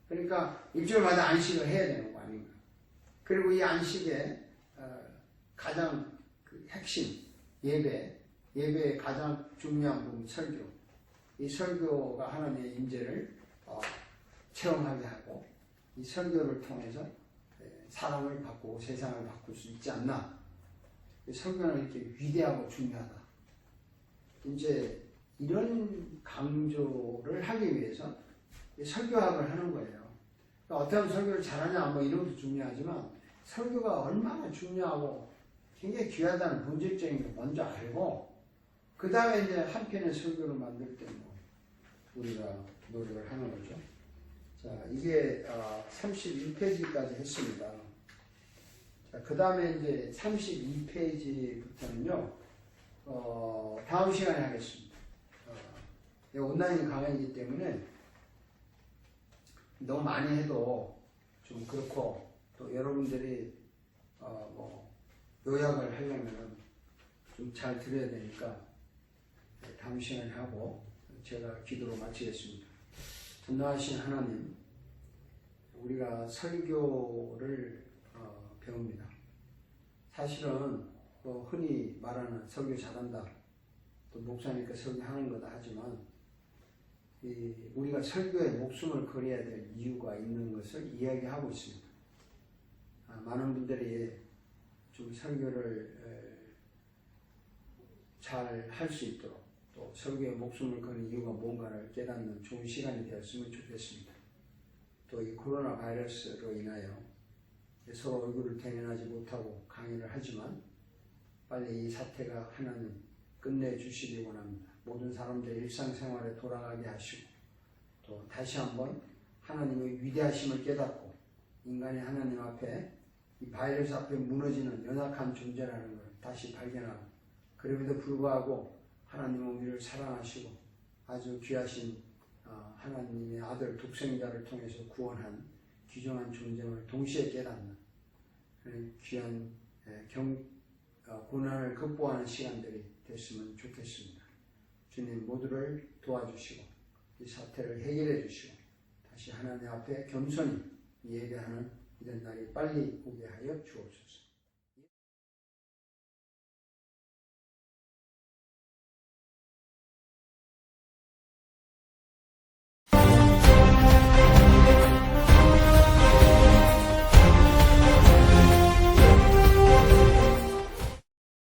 그러니까 일주일마다 안식을 해야 되는 거 아닌가. 그리고 이 안식의 가장 그 핵심 예배의 가장 중요한 부분 설교. 이 설교가 하나님의 임재를 체험하게 하고 이 설교를 통해서 사람을 바꾸고 세상을 바꿀 수 있지 않나. 설교는 이렇게 위대하고 중요하다. 이제 이런 강조를 하기 위해서 설교학을 하는 거예요. 그러니까 어떤 설교를 잘하냐 뭐 이런 것도 중요하지만 설교가 얼마나 중요하고 굉장히 귀하다는 본질적인 걸 먼저 알고 그 다음에 이제 한 편의 설교를 만들 때 뭐 우리가 노력을 하는 거죠. 자, 이게 31페이지까지 했습니다. 자, 그 다음에 이제 32페이지부터는요, 다음 시간에 하겠습니다. 온라인 강의이기 때문에 너무 많이 해도 좀 그렇고, 또 여러분들이, 뭐, 요약을 하려면 좀 잘 들어야 되니까, 다음 시간에 하고, 제가 기도로 마치겠습니다. 전능하신 하나님, 우리가 설교를 배웁니다. 사실은 흔히 말하는 설교 잘한다, 또 목사니까 설교하는 거다 하지만 우리가 설교에 목숨을 걸어야 될 이유가 있는 것을 이야기하고 있습니다. 많은 분들이 좀 설교를 잘 할 수 있도록 또 설교에 목숨을 거는 이유가 뭔가를 깨닫는 좋은 시간이 되었으면 좋겠습니다. 또 이 코로나 바이러스로 인하여 서로 얼굴을 대면하지 못하고 강의를 하지만 빨리 이 사태가 하나님 끝내주시기 원합니다. 모든 사람들의 일상생활에 돌아가게 하시고 또 다시 한번 하나님의 위대하심을 깨닫고 인간이 하나님 앞에 이 바이러스 앞에 무너지는 연약한 존재라는 걸 다시 발견하고 그럼에도 불구하고 하나님은 우리를 사랑하시고 아주 귀하신 하나님의 아들 독생자를 통해서 구원한 귀중한 존재를 동시에 깨닫는 귀한 고난을 극복하는 시간들이 됐으면 좋겠습니다. 주님 모두를 도와주시고 이 사태를 해결해 주시고 다시 하나님 앞에 겸손히 예배하는 이런 날이 빨리 오게 하여 주옵소서.